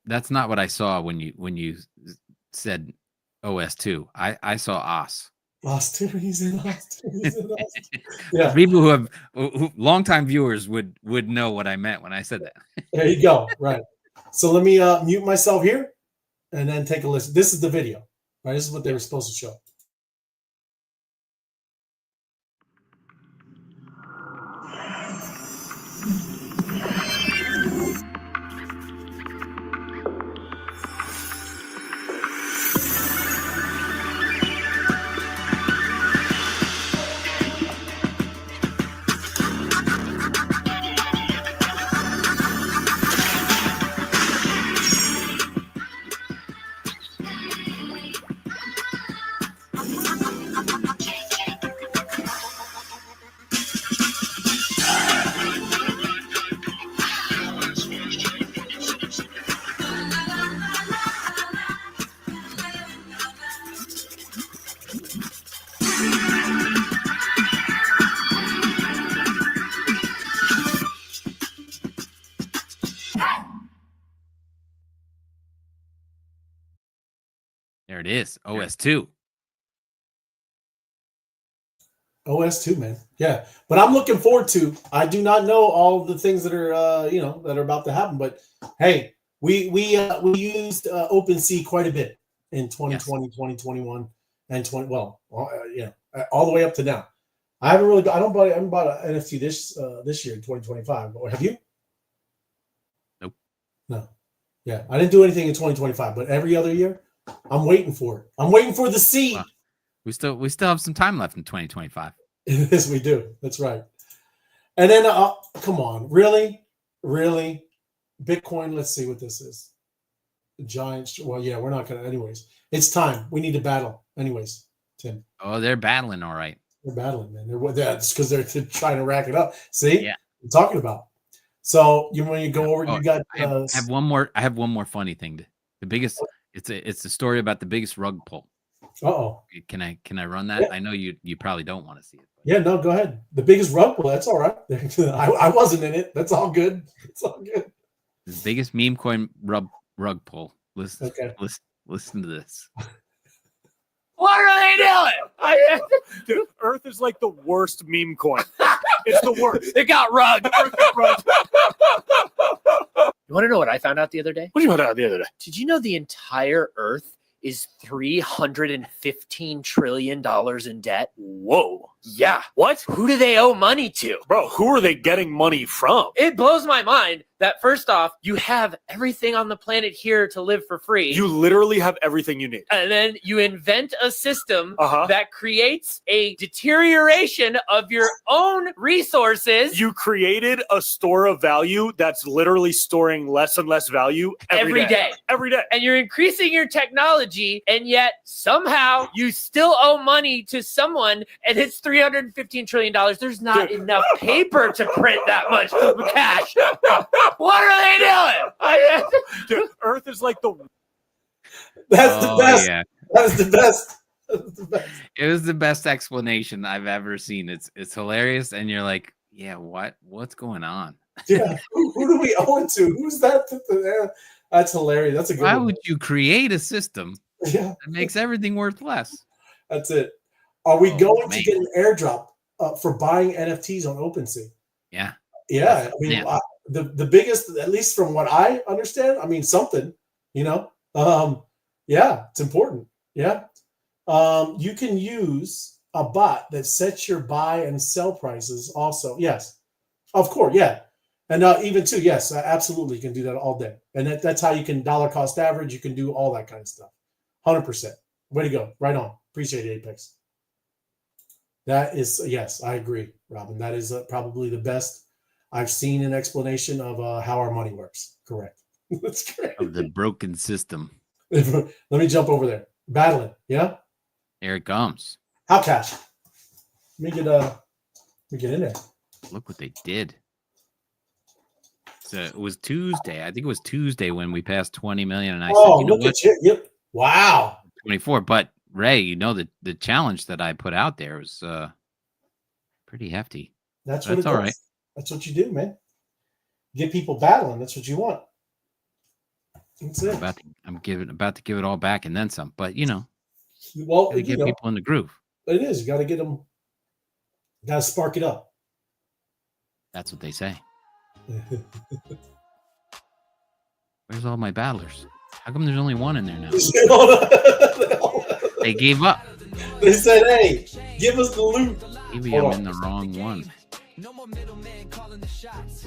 That's not what I saw when you said OS2. I saw OS. Lost two. He's in lost two. He's in lost two. Yeah. People who longtime viewers would know what I meant when I said that. There you go. Right. So let me mute myself here and then take a listen. This is the video. Right. This is what they were supposed to show. There it is. OS2. OS2, man. Yeah. But I'm looking forward to, I do not know all the things that are, that are about to happen, but hey, we used OpenSea quite a bit in 2020, 2021, and all the way up to now. I haven't bought an NFT this year in 2025. Or have you? Nope. No. Yeah. I didn't do anything in 2025, but every other year, I'm waiting for it. I'm waiting for the seed. Wow. We still have some time left in 2025. Yes, we do. That's right. And then, come on, really, Bitcoin. Let's see what this is. Giants. Well, yeah, we're not gonna. Anyways, it's time. We need to battle. Anyways, Tim. Oh, they're battling, all right. They're battling, man. That's because they're trying to rack it up. See, yeah, I'm talking about. So when you go over, you got. I have one more. I have one more funny thing. The biggest. It's a story about the biggest rug pull. Uh-oh. Can I run that? Yeah. I know you probably don't want to see it. But. Yeah, no, go ahead. The biggest rug pull. That's all right. I wasn't in it. That's all good. It's all good. The biggest meme coin rug pull. Listen to this. What are they doing? Dude, Earth is like the worst meme coin. It's the worst. It got rugged. You want to know what I found out the other day? What do you found out the other day? Did you know the entire Earth is $315 trillion in debt? Whoa. Yeah. What? Who do they owe money to? Bro, who are they getting money from? It blows my mind that first off, you have everything on the planet here to live for free. You literally have everything you need. And then you invent a system Uh-huh. that creates a deterioration of your own resources. You created a store of value that's literally storing less and less value Every day. Every day. And you're increasing your technology, and yet somehow you still owe money to someone, and it's $315 trillion. There's not enough paper to print that much cash. What are they doing? Dude, Earth is like the... That's the best. Yeah. That is the best. That's the best. It was the best explanation I've ever seen. It's hilarious, and you're like, yeah, what's going on? Yeah. Who do we owe it to? Who's that? That's hilarious. That's a good Why one. would you create a system Yeah. that makes everything worth less? That's it. Are we going man. to get an airdrop for buying NFTs on OpenSea? Yeah. Yeah. I mean, Yeah. the biggest, at least from what I understand, I mean, something, yeah, it's important. Yeah. You can use a bot that sets your buy and sell prices also. Yes. Of course. Yeah. And even too, yes, absolutely. You can do that all day. And that's how you can dollar cost average. You can do all that kind of stuff. 100%. Way to go. Right on. Appreciate it, Apex. That is, yes, I agree, Robin. That is probably the best I've seen an explanation of how our money works. Correct. That's great. Of the broken system. Let me jump over there. Battling. Yeah. Here it comes. How cash? Let me get in there. Look what they did. So it was Tuesday. I think it was Tuesday when we passed 20 million, and I said, you know look what? at you. Yep. Wow. 24. But Ray, you know the challenge that I put out there was pretty hefty. That's what That's it all does. right. That's what you do, man. Get people battling. That's what you want. That's it. I'm about to give it all back and then some. But Well, gotta get people in the groove. It is. You got to get them. Got to spark it up. That's what they say. Where's all my battlers? How come there's only one in there now? They gave up. They said, "Hey, give us the loot." Maybe Hold I'm on. in the wrong one. No more middlemen calling the shots.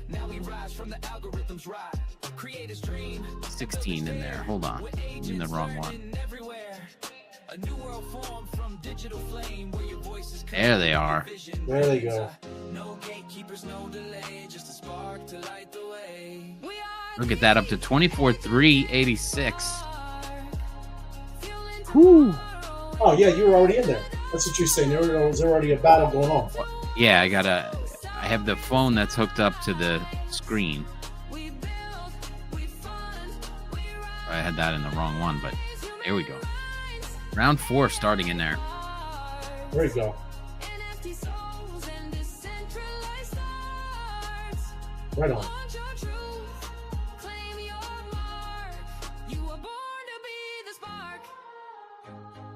Now we rise from the algorithms ride. Creators dream. 16 in there. Hold on. I'm in the wrong one. Everywhere. A new world formed from digital flame where your voice is There they are. There they go. no gatekeepers, no delay, just a spark to light the way. Look at that, up to 24,386. Whew. Oh yeah, you were already in there. That's what you're saying. There was already a battle going on. Yeah, I have the phone that's hooked up to the screen. I had that in the wrong one, but there we go. Round 4 starting in there. There you go. Right on.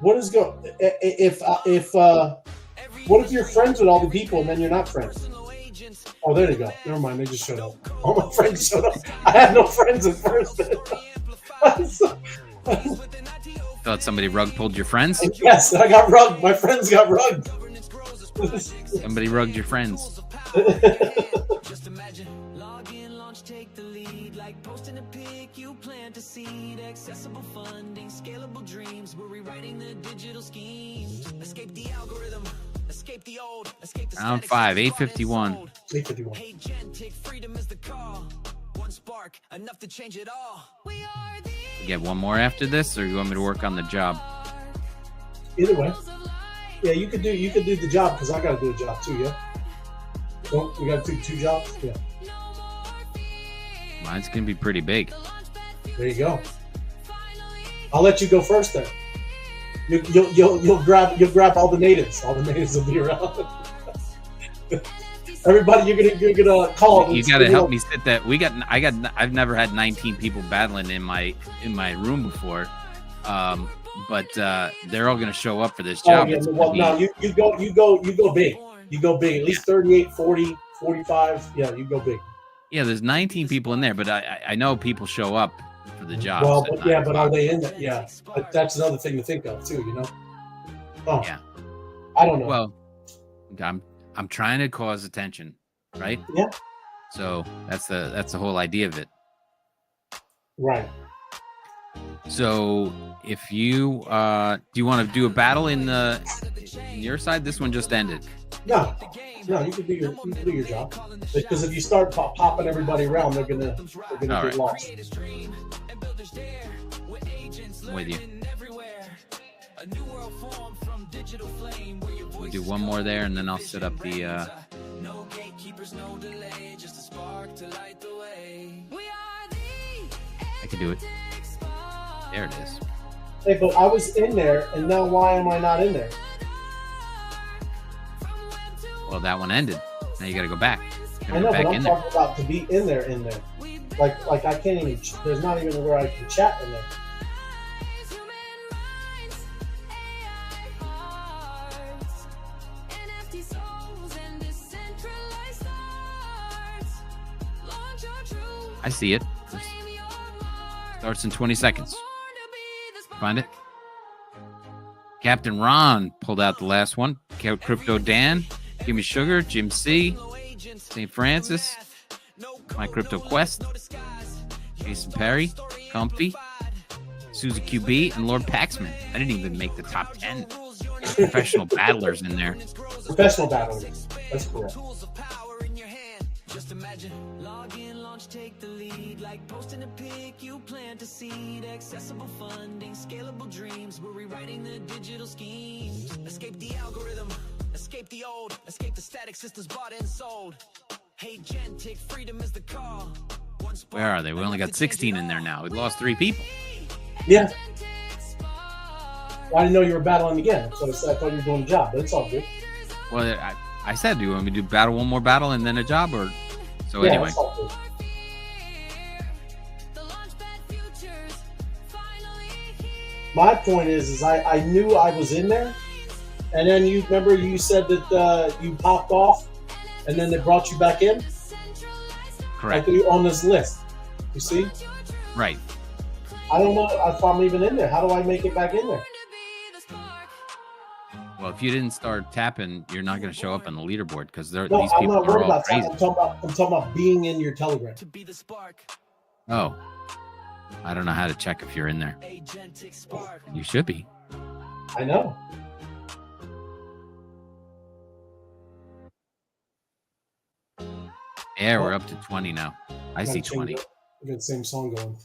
What is go if what if you're friends with all the people and then you're not friends? Oh, there you go. Never mind. They just showed up. All my friends showed up. I had no friends at first. Thought somebody rug pulled your friends? Yes, I got rugged. My friends got rugged. Somebody rugged your friends. Just imagine, log in, launch, take the lead. Like posting a pic, you plant a seed. Accessible funding, scalable dreams. We're rewriting the digital scheme. Escape the algorithm, escape the old, escape the Round static 5, system, 851. 851. Hey, Gentic, freedom is the call. One spark, enough to change it all. We are the You get one more after this, or you want me to work on the job? Either way. Yeah, you could do the job because I got to do a job too. Yeah. Well, we got to do 2 jobs. Yeah. Mine's gonna be pretty big. There you go. I'll let you go first then. You'll grab all the natives. All the natives will be around. Everybody, you're gonna call. You gotta help me sit that. I've never had 19 people battling in my room before. But they're all gonna show up for this Oh, job. yeah, It's well, gonna be- no, you go big. You go big. At least 38, 40, 45. Yeah, you go big. Yeah, there's 19 people in there, but I know people show up for the job. Well, but are they in there? Yeah, but that's another thing to think of too. You know. Oh, Yeah. I don't know. Well, I'm trying to cause attention, right? Yeah. So that's the whole idea of it. Right. So if you do you want to do a battle in your side? This one just ended. No, you can do your job because if you start popping everybody around, they're gonna All get right. lost. I'm with you. We'll do one more there, and then I'll set up the. no gatekeepers, no delay, just a spark to light the way. I can do it. There it is. Hey, but I was in there, and now why am I not in there? Well, that one ended. Now you got to go back. You I gotta know, go back but I'm in there. talking about to be in there. Like I can't even. There's not even where I can chat in there. I see it. Starts in 20 seconds. Find it. Captain Ron pulled out the last one. Crypto Dan, Gimme Sugar, Jim C, St. Francis, My Crypto Quest, Jason Perry, Comfy, Suzy QB, and Lord Paxman. I didn't even make the top 10. Professional battlers in there. Professional battlers. That's correct. Just imagine, log in, launch, take the lead. Like posting a pic, you plant a seed. Accessible funding, scalable dreams. We're rewriting the digital scheme. Escape the algorithm, escape the old, escape the static systems bought and sold. Hey, Gentic, freedom is the call. Where are they? We only got 16 in there now. We lost 3 people. Yeah. Well, I didn't know you were battling again, so I thought you were doing a job, but it's all good. Well, I said, do you want me to do one more battle and then a job, or so Yeah, anyway? it's all good. My point is I knew I was in there, And then you remember you said that you popped off, and then they brought you back in. Correct. Like on this list. You see? Right. I don't know if I'm even in there. How do I make it back in there? Well, if you didn't start tapping, you're not going to show up on the leaderboard because No, these I'm people not are worried all about crazy. that. I'm talking about being in your Telegram. Oh, I don't know how to check if you're in there. You should be. I know. Yeah, we're up to 20 now. I see 20. We got the same song going.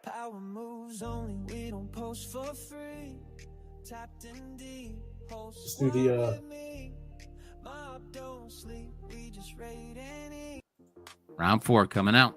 Power moves only, we don't post for free. Tapped in deep, Just do the mob don't sleep, we just raid any. Round 4 coming out.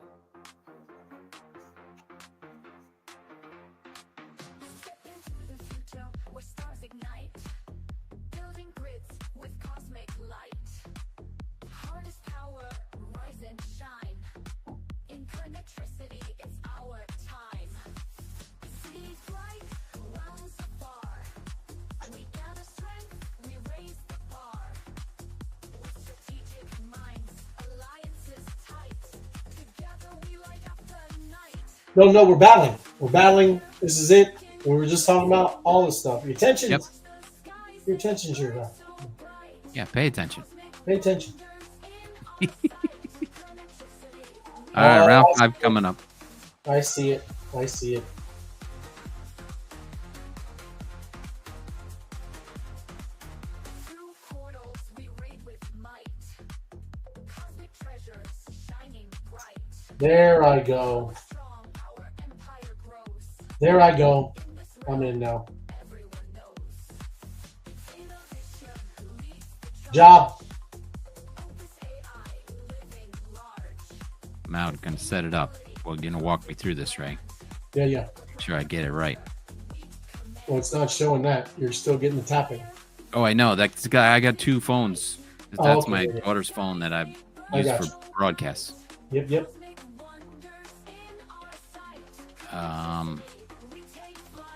No, we're battling. We're battling. This is it. We were just talking about all this stuff. Your attention. Yep. Your attention's here now. Yeah, pay attention. Pay attention. All right, round 5 coming up. I see it. I see it. There I go. There I go. I'm in now. Job. I'm out. Going to set it up. Well, you're going to walk me through this, Ray. Yeah. Make sure I get it right. Well, it's not showing that. You're still getting the tapping. Oh, I know. That's the guy. I got 2 phones. That's okay, my yeah. daughter's phone that I I use got for you. broadcasts. Yep.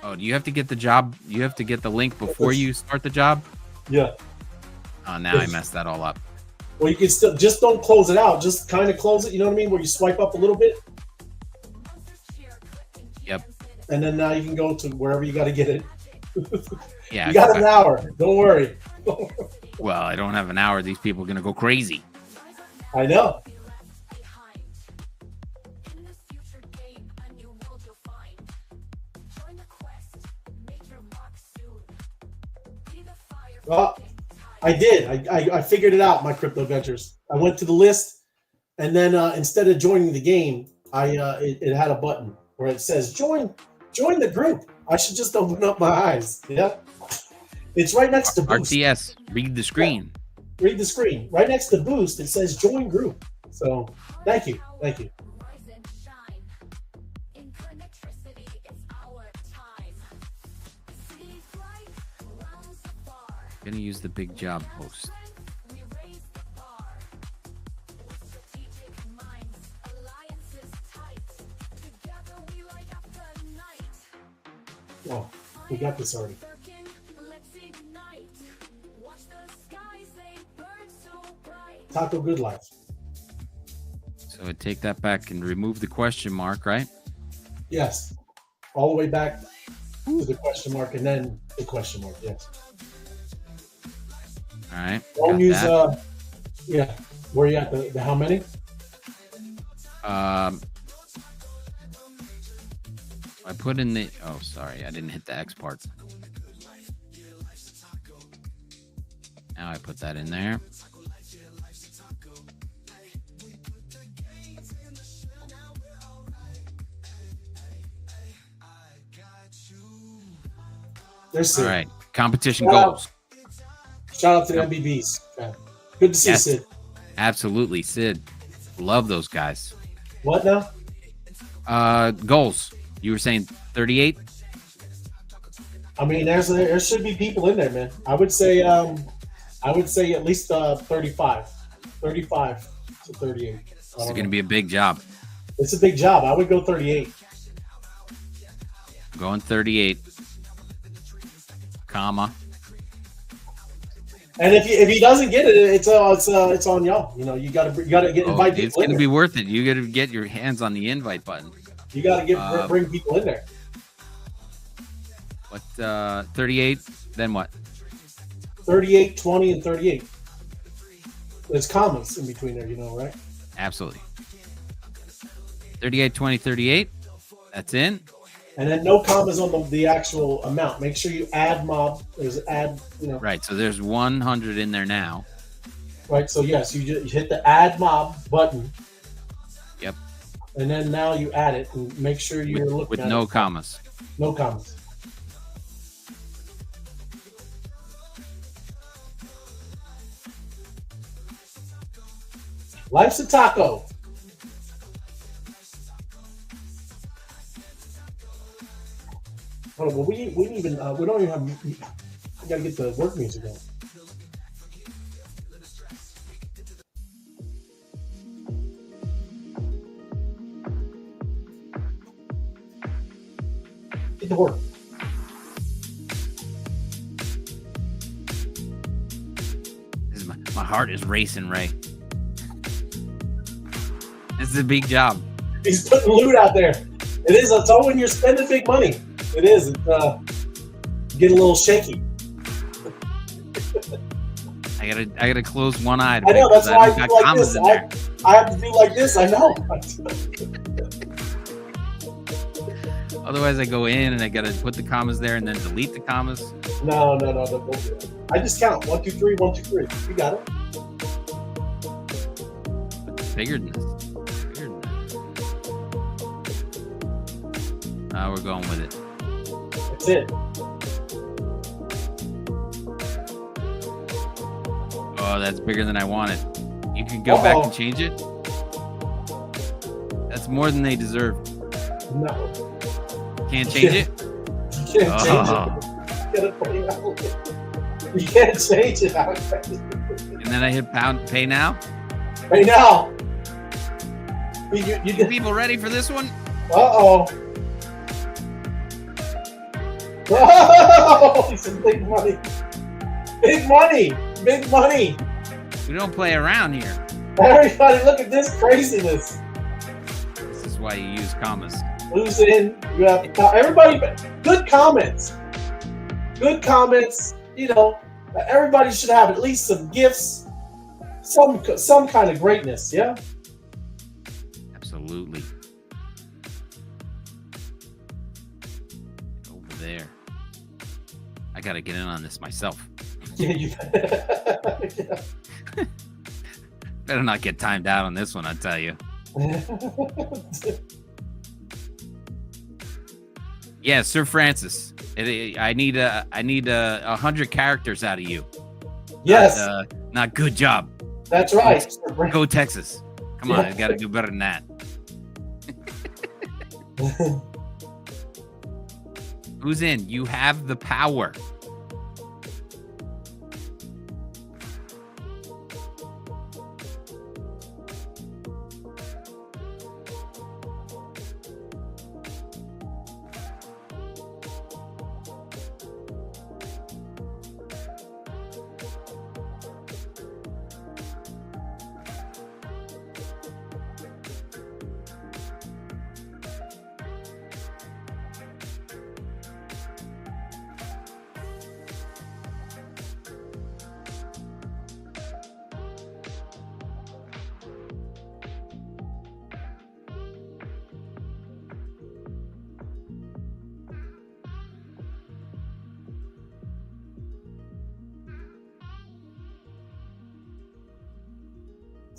Oh, do you have to get the job? You have to get the link before you start the job? Yeah. Oh, now I messed that all up. Well, you can still just don't close it out. Just kind of close it. You know what I mean? Where you swipe up a little bit, Yep. and then now you can go to wherever you got to get it. Yeah. You got an hour. Don't worry. Well, I don't have an hour. These people are going to go crazy. I know. Well, I did. I figured it out, my crypto ventures. I went to the list, and then instead of joining the game, it had a button where it says join the group. I should just open up my eyes. Yeah. It's right next to Boost. RTS, read the screen. Read the screen. Right next to Boost, it says join group. So thank you. Gonna use the big job host. Oh, we got this already. Taco Good Life. So I take that back and remove the question mark, right? Yes. All the way back to the question mark and then the question mark. Yes. All right. Don't got use that. yeah. Where you at? The how many? I put in the. Oh, sorry, I didn't hit the X part. Now I put that in there. There's Sid. All right, competition Shout out. goals. Shout out to the MBBs. Yeah. Good to see Yes. Sid. Absolutely, Sid. Love those guys. What now? Goals. You were saying 38. I mean, there should be people in there, man. I would say at least 35 to 38. It's going to be a big job. It's a big job. I would go 38. Going 38. comma. And if he doesn't get it, it's on y'all. You know, you gotta get invite It's people in gonna there. be worth it. You gotta get your hands on the invite button. You gotta bring people in there. What 38? Then what? 38, 20, and 38. There's commas in between there, you know, right? Absolutely. 38, 20, 38. That's in. And then no commas on the actual amount. Make sure you add mob. There's add, you know. Right. So there's 100 in there now. Right. So yes, you hit the add mob button. Yep. And then now you add it and make sure you're looking with at no it. commas. No commas. Life's a taco. Oh, well, we don't even have. We gotta get the work music going. Get to work. My heart is racing, Ray. This is a big job. He's putting loot out there. It is. It's all when you're spending big money. It is. It's get a little shaky. I gotta close one eye. I know. That's why I do got like commas this. in there. I have to do like this. I know. Otherwise, I go in and I gotta put the commas there and then delete the commas. No. Don't do that. I just count 1, 2, 3, 1, 2, 3. You got it. Bigger than this. We're going with it. That's it. Oh, that's bigger than I wanted. You can go back and change it. That's more than they deserve. No. Can't change it? You can't change it. You can't change it. And then I hit pay now. Right now. You people ready for this one? Uh-oh. Oh, it's some big money. Big money. Big money. We don't play around here. Everybody, look at this craziness. This is why you use commas. Who's in? You have everybody. Good comments. Good comments. You know, everybody should have at least some gifts, some kind of greatness. Yeah. Absolutely. Over there. I gotta get in on this myself. Yeah, you. Yeah. Better not get timed out on this one, I tell you. Yeah, Sir Francis. I need 100 characters out of you. Yes. Not good job. That's right. Go Texas. Come on, I gotta do better than that. Who's in? You have the power.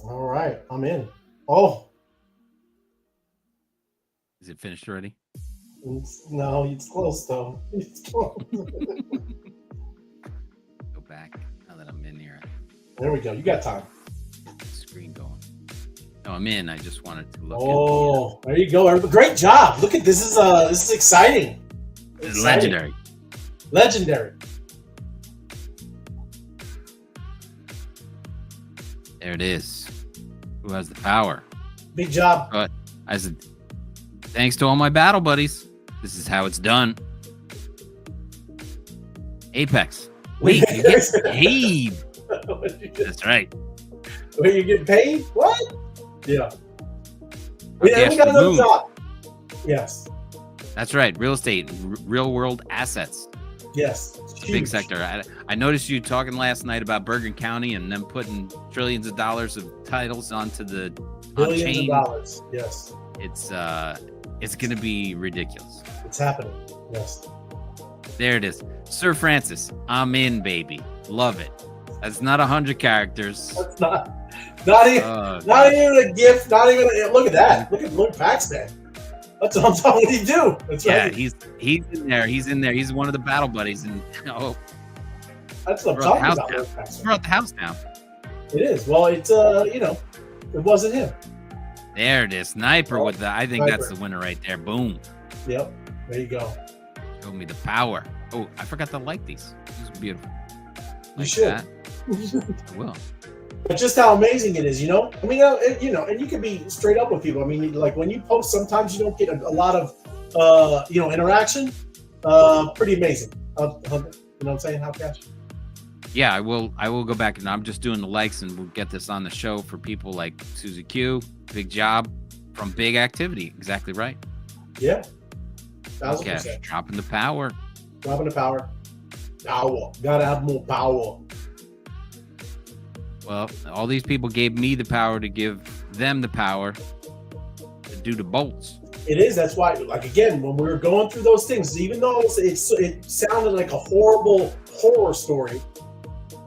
All right, I'm in. Oh. Is it finished already? No, it's close though. It's close. Go back now that I'm in here. There we go. You got time. Screen going. No, I'm in. I just wanted to look. Oh, there you go. Great job. Look at this. This is exciting. It's legendary. Legendary. There it is. Who has the power? Big job. But I said, thanks to all my battle buddies. This is how it's done. Apex. Wait, you get paid. That's right. Wait, you get paid? What? Yeah. Okay, We got another move. job. Yes. That's right. Real estate, real world assets. Yes. Big Huge. sector. I noticed you talking last night about Bergen County and them putting trillions of dollars of titles onto the Billions of on-chain. dollars. Yes. It's going to be ridiculous. It's happening. Yes. There it is. Sir Francis, I'm in, baby. Love it. That's not 100 characters. That's not even not even a gift. Not even look at that. Look at Paxman. That's what I'm talking. What do you do? That's Yeah, right. he's in there. He's in there. He's one of the battle buddies, and That's what I'm brought the talking house about. down. with Paxman. Brought the house down. It is. Well, it's it wasn't him. There it is. Sniper with the. I think Sniper. that's the winner right there. Boom. Yep. There you go. Show me the power. Oh, I forgot to like these. These are beautiful. Like should. that. I will. But just how amazing it is, you know. I mean, and you can be straight up with people. I mean, like when you post, sometimes you don't get a lot of, interaction. Pretty amazing. You know what I'm saying? How cash? Yeah, I will go back and I'm just doing the likes and we'll get this on the show for people like Susie Q. Big job from big activity. Exactly right. Yeah. Okay, 1000%. dropping the power. Dropping the power. Power. Gotta have more power. Well, all these people gave me the power to give them the power to do the bolts. It is. That's why, like, again, when we were going through those things, even though it sounded like a horrible horror story,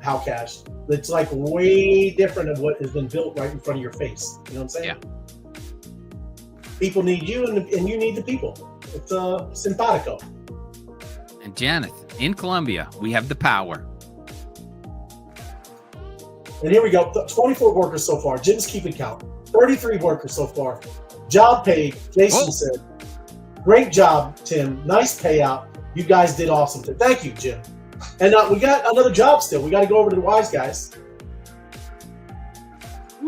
how cash, it's like way different of what has been built right in front of your face. You know what I'm saying? Yeah. People need you, and you need the people. It's simpatico. And Janet, in Colombia, we have the power. And here we go. 24 workers so far. Jim's keeping count. 33 workers so far. Job paid. Jason Whoa. said, "Great job, Tim. Nice payout. You guys did awesome. Thank you, Jim." And we got another job still. We got to go over to the wise guys.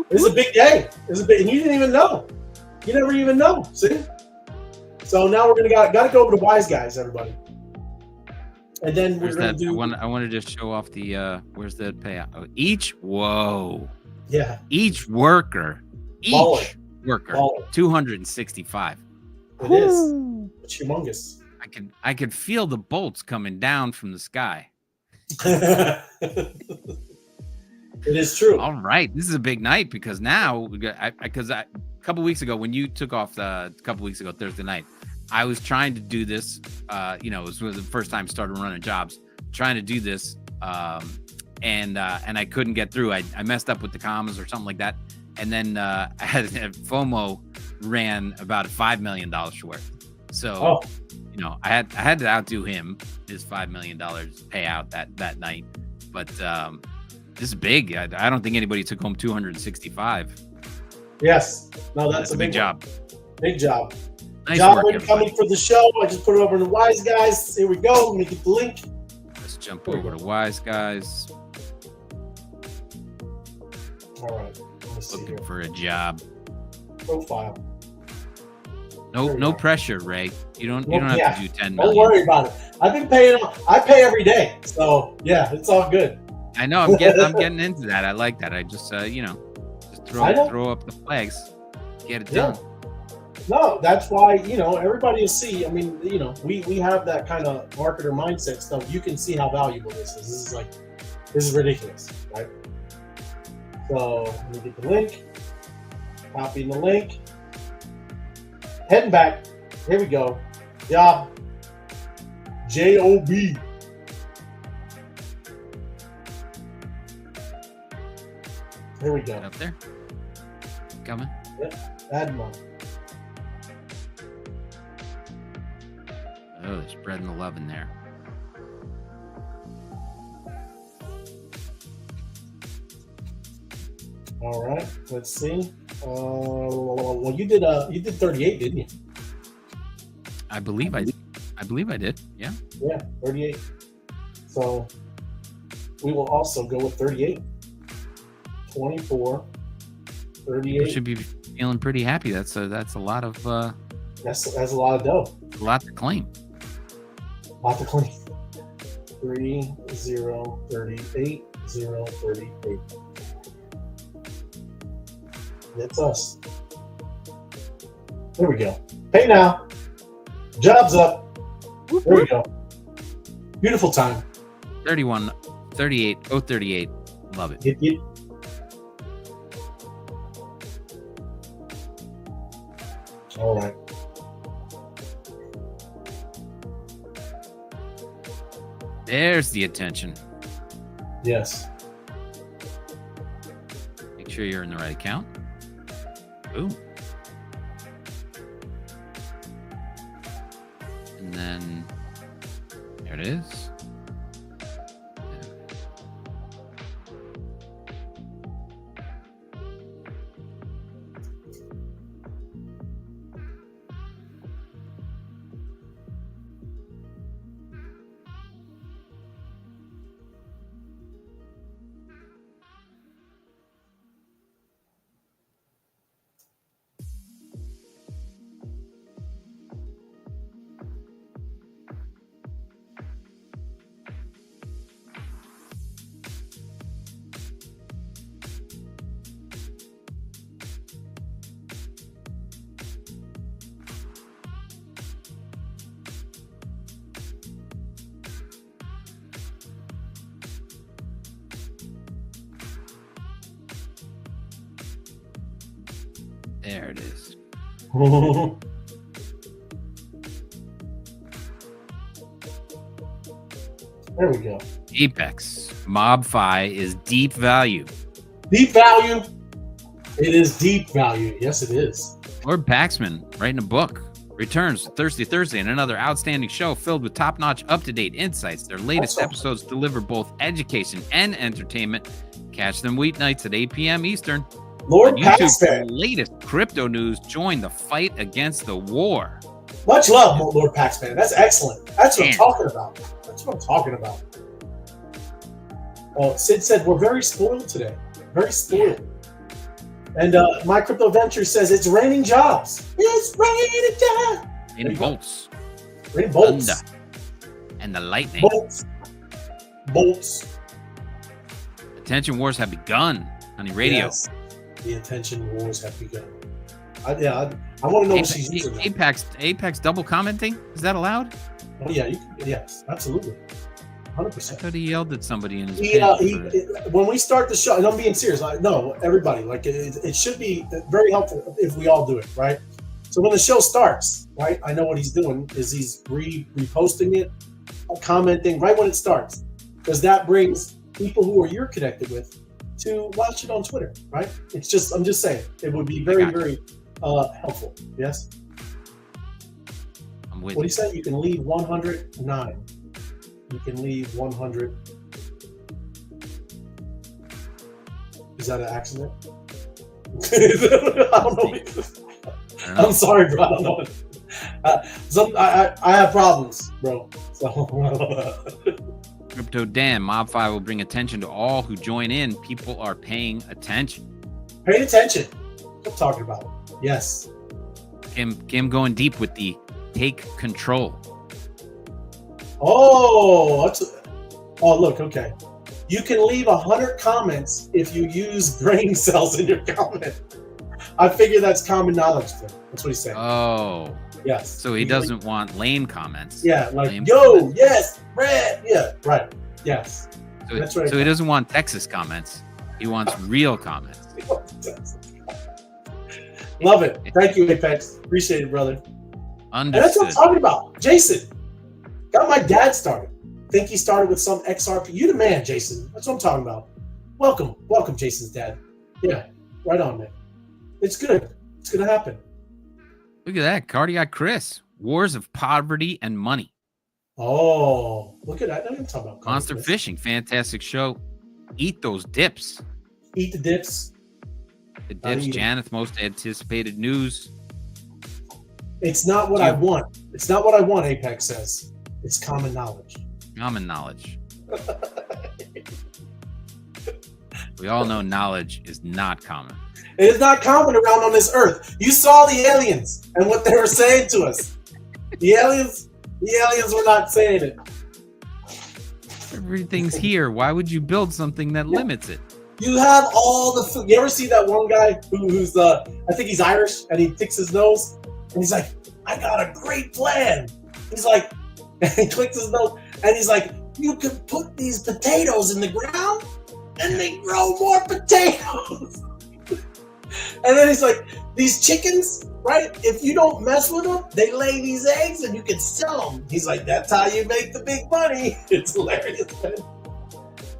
This is a big day. And you didn't even know. You never even know. See? So now we're got to go over to wise guys, everybody. And then we're Where's going that? to do. I want to just show off the. Where's the payout? Oh, each worker, Baller. Baller. 265. It is. It's humongous. I could feel the bolts coming down from the sky. It is true. All right, this is a big night because now a couple weeks ago when you took off Thursday night, I was trying to do this. It was the first time I started running jobs, trying to do this, and I couldn't get through. I messed up with the commas or something like that, and then I had FOMO ran about $5 million worth. So, I had to outdo him, his $5 million payout that night. But this is big. I don't think anybody took home 265. Yes. No, that's a big job. Big job. Nice Job work, coming everybody. for the show. I just put it over to Wise Guys. Here we go. Let me get the link. Let's jump over to Wise Guys. All right. Let's see Looking here. for a job. Profile. No, There we no go. pressure, Ray. You don't Well, have yeah. to do 10 Don't million. worry about it. I've been paying. I pay every day. So, yeah, it's all good. I know. I'm getting into that. I like that. I just just I know. throw up the flags, get it Yeah. done. No, that's why, everybody will see. I mean, we have that kind of marketer mindset stuff. You can see how valuable this is. This is ridiculous, right? So let me get the link. Copying the link. Heading back. Here we go. Job. JOB. Here we go. Up there, coming. Add money. Oh, they're spreading the love in there. All right. Let's see. Well, you did 38, didn't you? I believe I did. Yeah. Yeah, 38. So we will also go with 38. 24. People 38. should be feeling pretty happy. That's a lot of That's a lot of dough. a lot to claim. Lot to clean. 3038 038. That's us. There we go. Pay now. Jobs up. There we go. Beautiful time. 31, 38, 038. Love it. Yep. All right. There's the attention. Yes. Make sure you're in the right account. Boom. And then there it is. There it is. There we go. Apex MOBFI is deep value. Deep value. It is deep value. Yes, it is. Lord Paxman writing a book returns Thursday and another outstanding show filled with top-notch, up-to-date insights. Their latest episodes deliver both education and entertainment. Catch them weeknights at 8 p.m. Eastern. Lord On YouTube for Paxman. the latest crypto news. Join the fight against the war. Much love, Lord Paxman. That's excellent. That's what I'm Man. talking about. That's what I'm talking about. Sid said we're very spoiled today. Very spoiled. And My Crypto Venture says it's raining jobs. It's raining jobs. In bolts. Raining bolts. Thunder. And the lightning. Bolts. Bolts. Attention wars have begun. Honey Radio. Yes. The attention wars have begun. I want to know what she's using. Apex double commenting? Is that allowed? Oh, yeah, yes, absolutely. 100%. I thought he yelled at somebody in his page. When we start the show, and I'm being serious, no, everybody, like it should be very helpful if we all do it, right? So when the show starts, right, I know what he's doing is he's reposting it, commenting right when it starts, because that brings people who you're connected with to watch it on Twitter, right? I'm just saying, it would be very, very helpful. Yes. I'm with What do you. you say? You can leave 109. You can leave 100. Is that an accident? I don't know. I'm sorry, bro. I don't know. I have problems, bro. So. Crypto Dan, MOBFI will bring attention to all who join in. People are paying attention. Pay attention. What I'm talking about. Yes. Kim going deep with the take control. Oh, look, okay. You can leave 100 comments if you use brain cells in your comment. I figure that's common knowledge, Tim. That's what he's saying. Oh. Yes. So he doesn't want lame comments. Yeah, like, Lame yo, comments. yes, Brad. Yeah, right. Yes. So, That's right. So he doesn't want Texas comments. He wants real comments. Love it. Thank you, Apex. Appreciate it, brother. And that's what I'm Understood. talking about. Jason got my dad started. Think he started with some XRP. You the man, Jason. That's what I'm talking about. Welcome, Jason's dad. Yeah, right on, man. It's good. It's gonna happen. Look at that. Cardiac Chris. Wars of poverty and money. Oh, look at that. I didn't talk about Monster Chris. Fishing. Fantastic show. Eat those dips. Eat the dips. The dips, eat 'em. Janeth, most anticipated news. It's not what I want. It's not what I want, Apex says. It's common knowledge. Common knowledge. We all know knowledge is not common. It is not common around on this earth. You saw the aliens and what they were saying to us. The aliens were not saying it. Everything's here. Why would you build something that limits it? You have all the food. You ever see that one guy who's I think he's Irish, and he picks his nose, and he's like, I got a great plan. He's like, and he clicks his nose, and he's like, you can put these potatoes in the ground, and they grow more potatoes. And then he's like, these chickens, right? If you don't mess with them, they lay these eggs and you can sell them. He's like, that's how you make the big money. It's hilarious, man.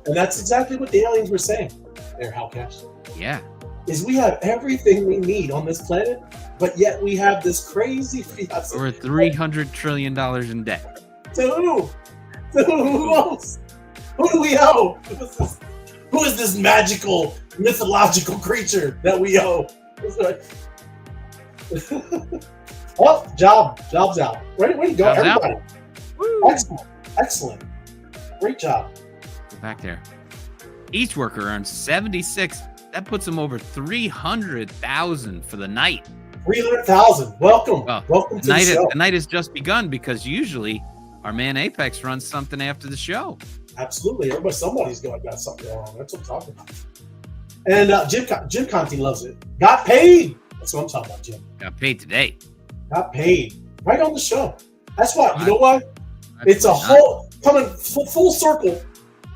And that's exactly what the aliens were saying there, Hellcash. Yeah. Is we have everything we need on this planet, but yet we have this crazy We're $300 trillion in debt. To who? To who else? Who do we owe? Who is this magical, mythological creature that we owe? Oh, job's out. Way to go, Job's everybody. Out. Excellent. Great job. Go back there. Each worker earns 76. That puts them over 300,000 for the night. 300,000. Welcome. Well, Welcome to the show. The night has just begun because usually our man Apex runs something after the show. Absolutely. Somebody's got something wrong. That's what I'm talking about. And Jim Conti loves it. Got paid. That's what I'm talking about, Jim. Got paid today. Got paid. Right on the show. That's why. You know what? It's a whole coming full circle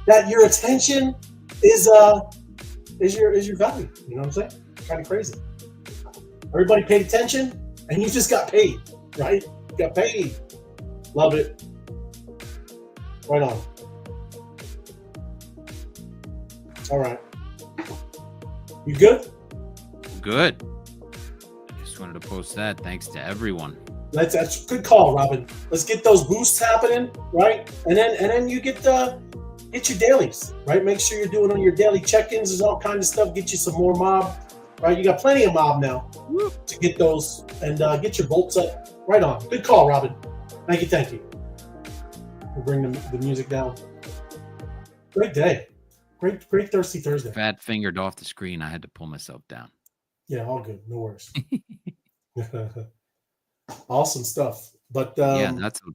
that your attention is your value. You know what I'm saying? Kind of crazy. Everybody paid attention and you just got paid, right? You got paid. Love it. Right on. All right. You good? Good. I just wanted to post that. Thanks to everyone. That's a good call, Robin. Let's get those boosts happening, right? And then you get your dailies, right? Make sure you're doing on your daily check-ins. There's all kinds of stuff. Get you some more mob, right? You got plenty of mob now to get those and get your bolts up. Right on. Good call, Robin. Thank you. We'll bring the music down. Great day. Great Thirsty Thursday. Fat fingered off the screen. I had to pull myself down. Yeah, all good. No worries. Awesome stuff. But yeah,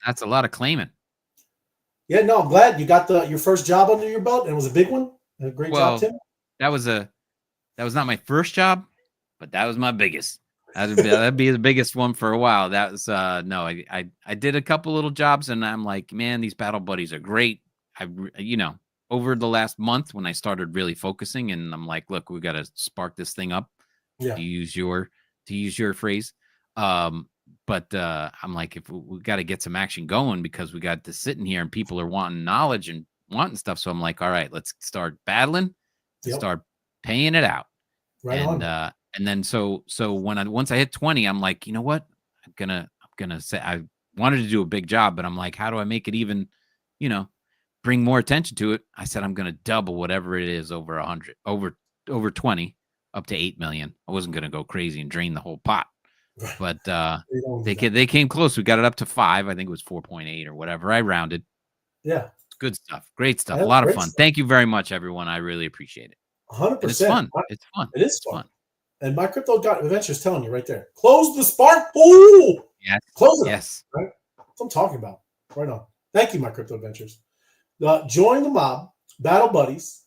that's a lot of claiming. Yeah, no, I'm glad you got your first job under your belt, and it was a big one. A great job, Tim. That was not my first job, but that was my biggest. That'd be the biggest one for a while. That was no, I did a couple little jobs, and I'm like, man, these battle buddies are great. Over the last month when I started really focusing, and I'm like, look, we got to spark this thing up. Yeah. To use your phrase. But I'm like, if we got to get some action going because we got this sitting here and people are wanting knowledge and wanting stuff. So I'm like, all right, let's start battling, start paying it out. Right and on. And then so once I hit 20, I'm like, you know what? I'm gonna say I wanted to do a big job, but I'm like, how do I make it even, bring more attention to it? I said I'm gonna double whatever it is over 100, over 20, up to 8 million. I wasn't gonna go crazy and drain the whole pot. But they came close. We got it up to 5. I think it was 4.8 or whatever. I rounded. Yeah. Good stuff. Great stuff. A lot of fun. Stuff. Thank you very much, everyone. I really appreciate it. 100%. It's fun. It's fun. It is fun. And my crypto adventure is telling you right there. Close the spark pool. Yes. Close it. Yes. Right? That's what I'm talking about. Right on. Thank you, my crypto adventures. Join the mob battle buddies.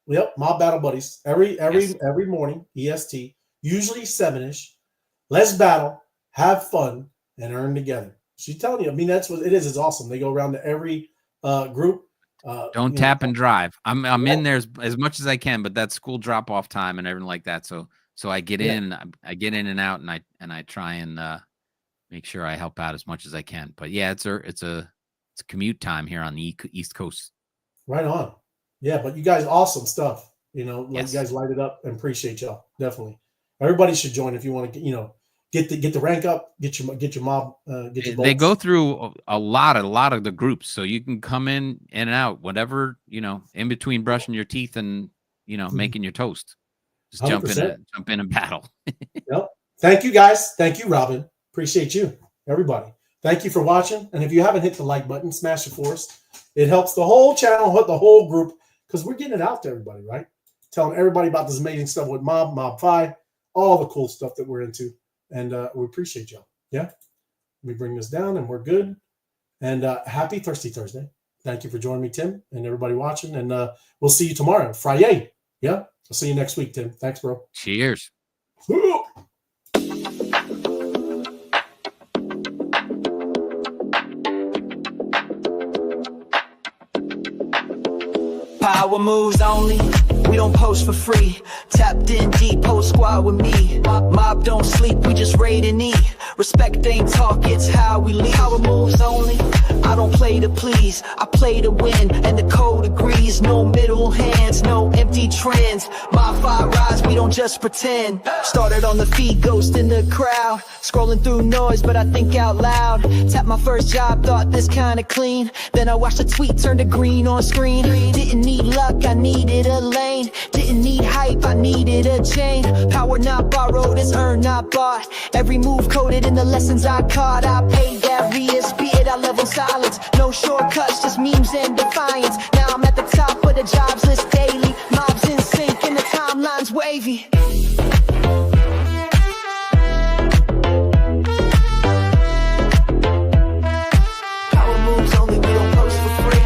Yep, mob battle buddies. Every morning, EST, usually 7-ish. Let's battle, have fun, and earn together. She's telling you. I mean, that's what it is. It's awesome. They go around to every group. Don't tap and drive. I'm in there as much as I can, but that's school drop off time and everything like that. So I get in, I get in and out, and I try and make sure I help out as much as I can. But yeah, it's a commute time here on the East Coast. Right on. Yeah, but you guys, awesome stuff. You Yes. guys light it up and appreciate y'all. Definitely. Everybody should join if you want to, get the rank up, get your mob, get your bolts. They go through a lot of the groups, so you can come in and out, whatever, in between brushing your teeth and making your toast. Just 100%. jump in and battle. Yep. Thank you guys. Thank you, Robin. Appreciate you, everybody. Thank you for watching. And if you haven't hit the like button, smash it for us. It helps the whole channel, the whole group, because we're getting it out to everybody, right? Telling everybody about this amazing stuff with MOBFI, all the cool stuff that we're into. And we appreciate y'all. Yeah. We bring this down and we're good. And happy Thirsty Thursday. Thank you for joining me, Tim, and everybody watching. And we'll see you tomorrow, Friday. Yeah, I'll see you next week, Tim. Thanks, bro. Cheers. Power moves only, we don't post for free. Tapped in deep, whole squad with me. Mob don't sleep, we just raid and eat. Respect ain't talk, it's how we lead. Power moves only, I don't play to please, I play to win, and the code agrees. No middle hands, no empty trends. MOBFI rise, we don't just pretend. Started on the feed, ghost in the crowd. Scrolling through noise, but I think out loud. Tap my first job, thought this kinda clean. Then I watched the tweet turn to green on screen. Didn't need luck, I needed a lane. Didn't need hype, I needed a chain. Power not borrowed, it's earned, not bought. Every move coded in the lessons I caught. I paid that reas, be it I level silence. No shortcuts, just memes and defiance. Now I'm at the top of the jobs list daily. Mobs in sync and the timeline's wavy. Power moves only, we don't post for free.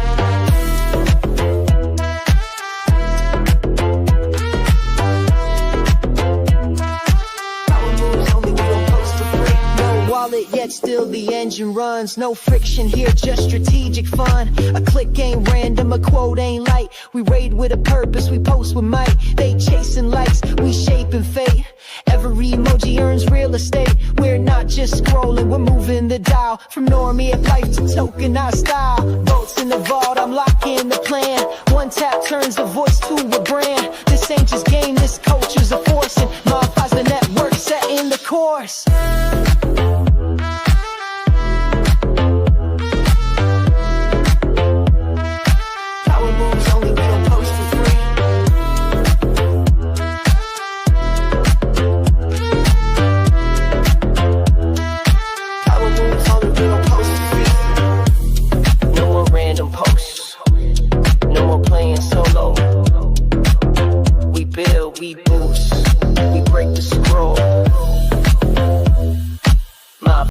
Power moves only, we don't post for free. No wallet yet still the engine runs. No friction here, just strategic fun. A click ain't random, a quote ain't light. We raid with a purpose, we post with might. They chasing likes, we shaping fate. Every emoji earns real estate. We're not just scrolling, we're moving the dial. From normie at life to tokenized style. Votes in the vault, I'm locking the plan. One tap turns a voice to a brand. This ain't just game, this culture's a force. And MOBFI's the network setting the course.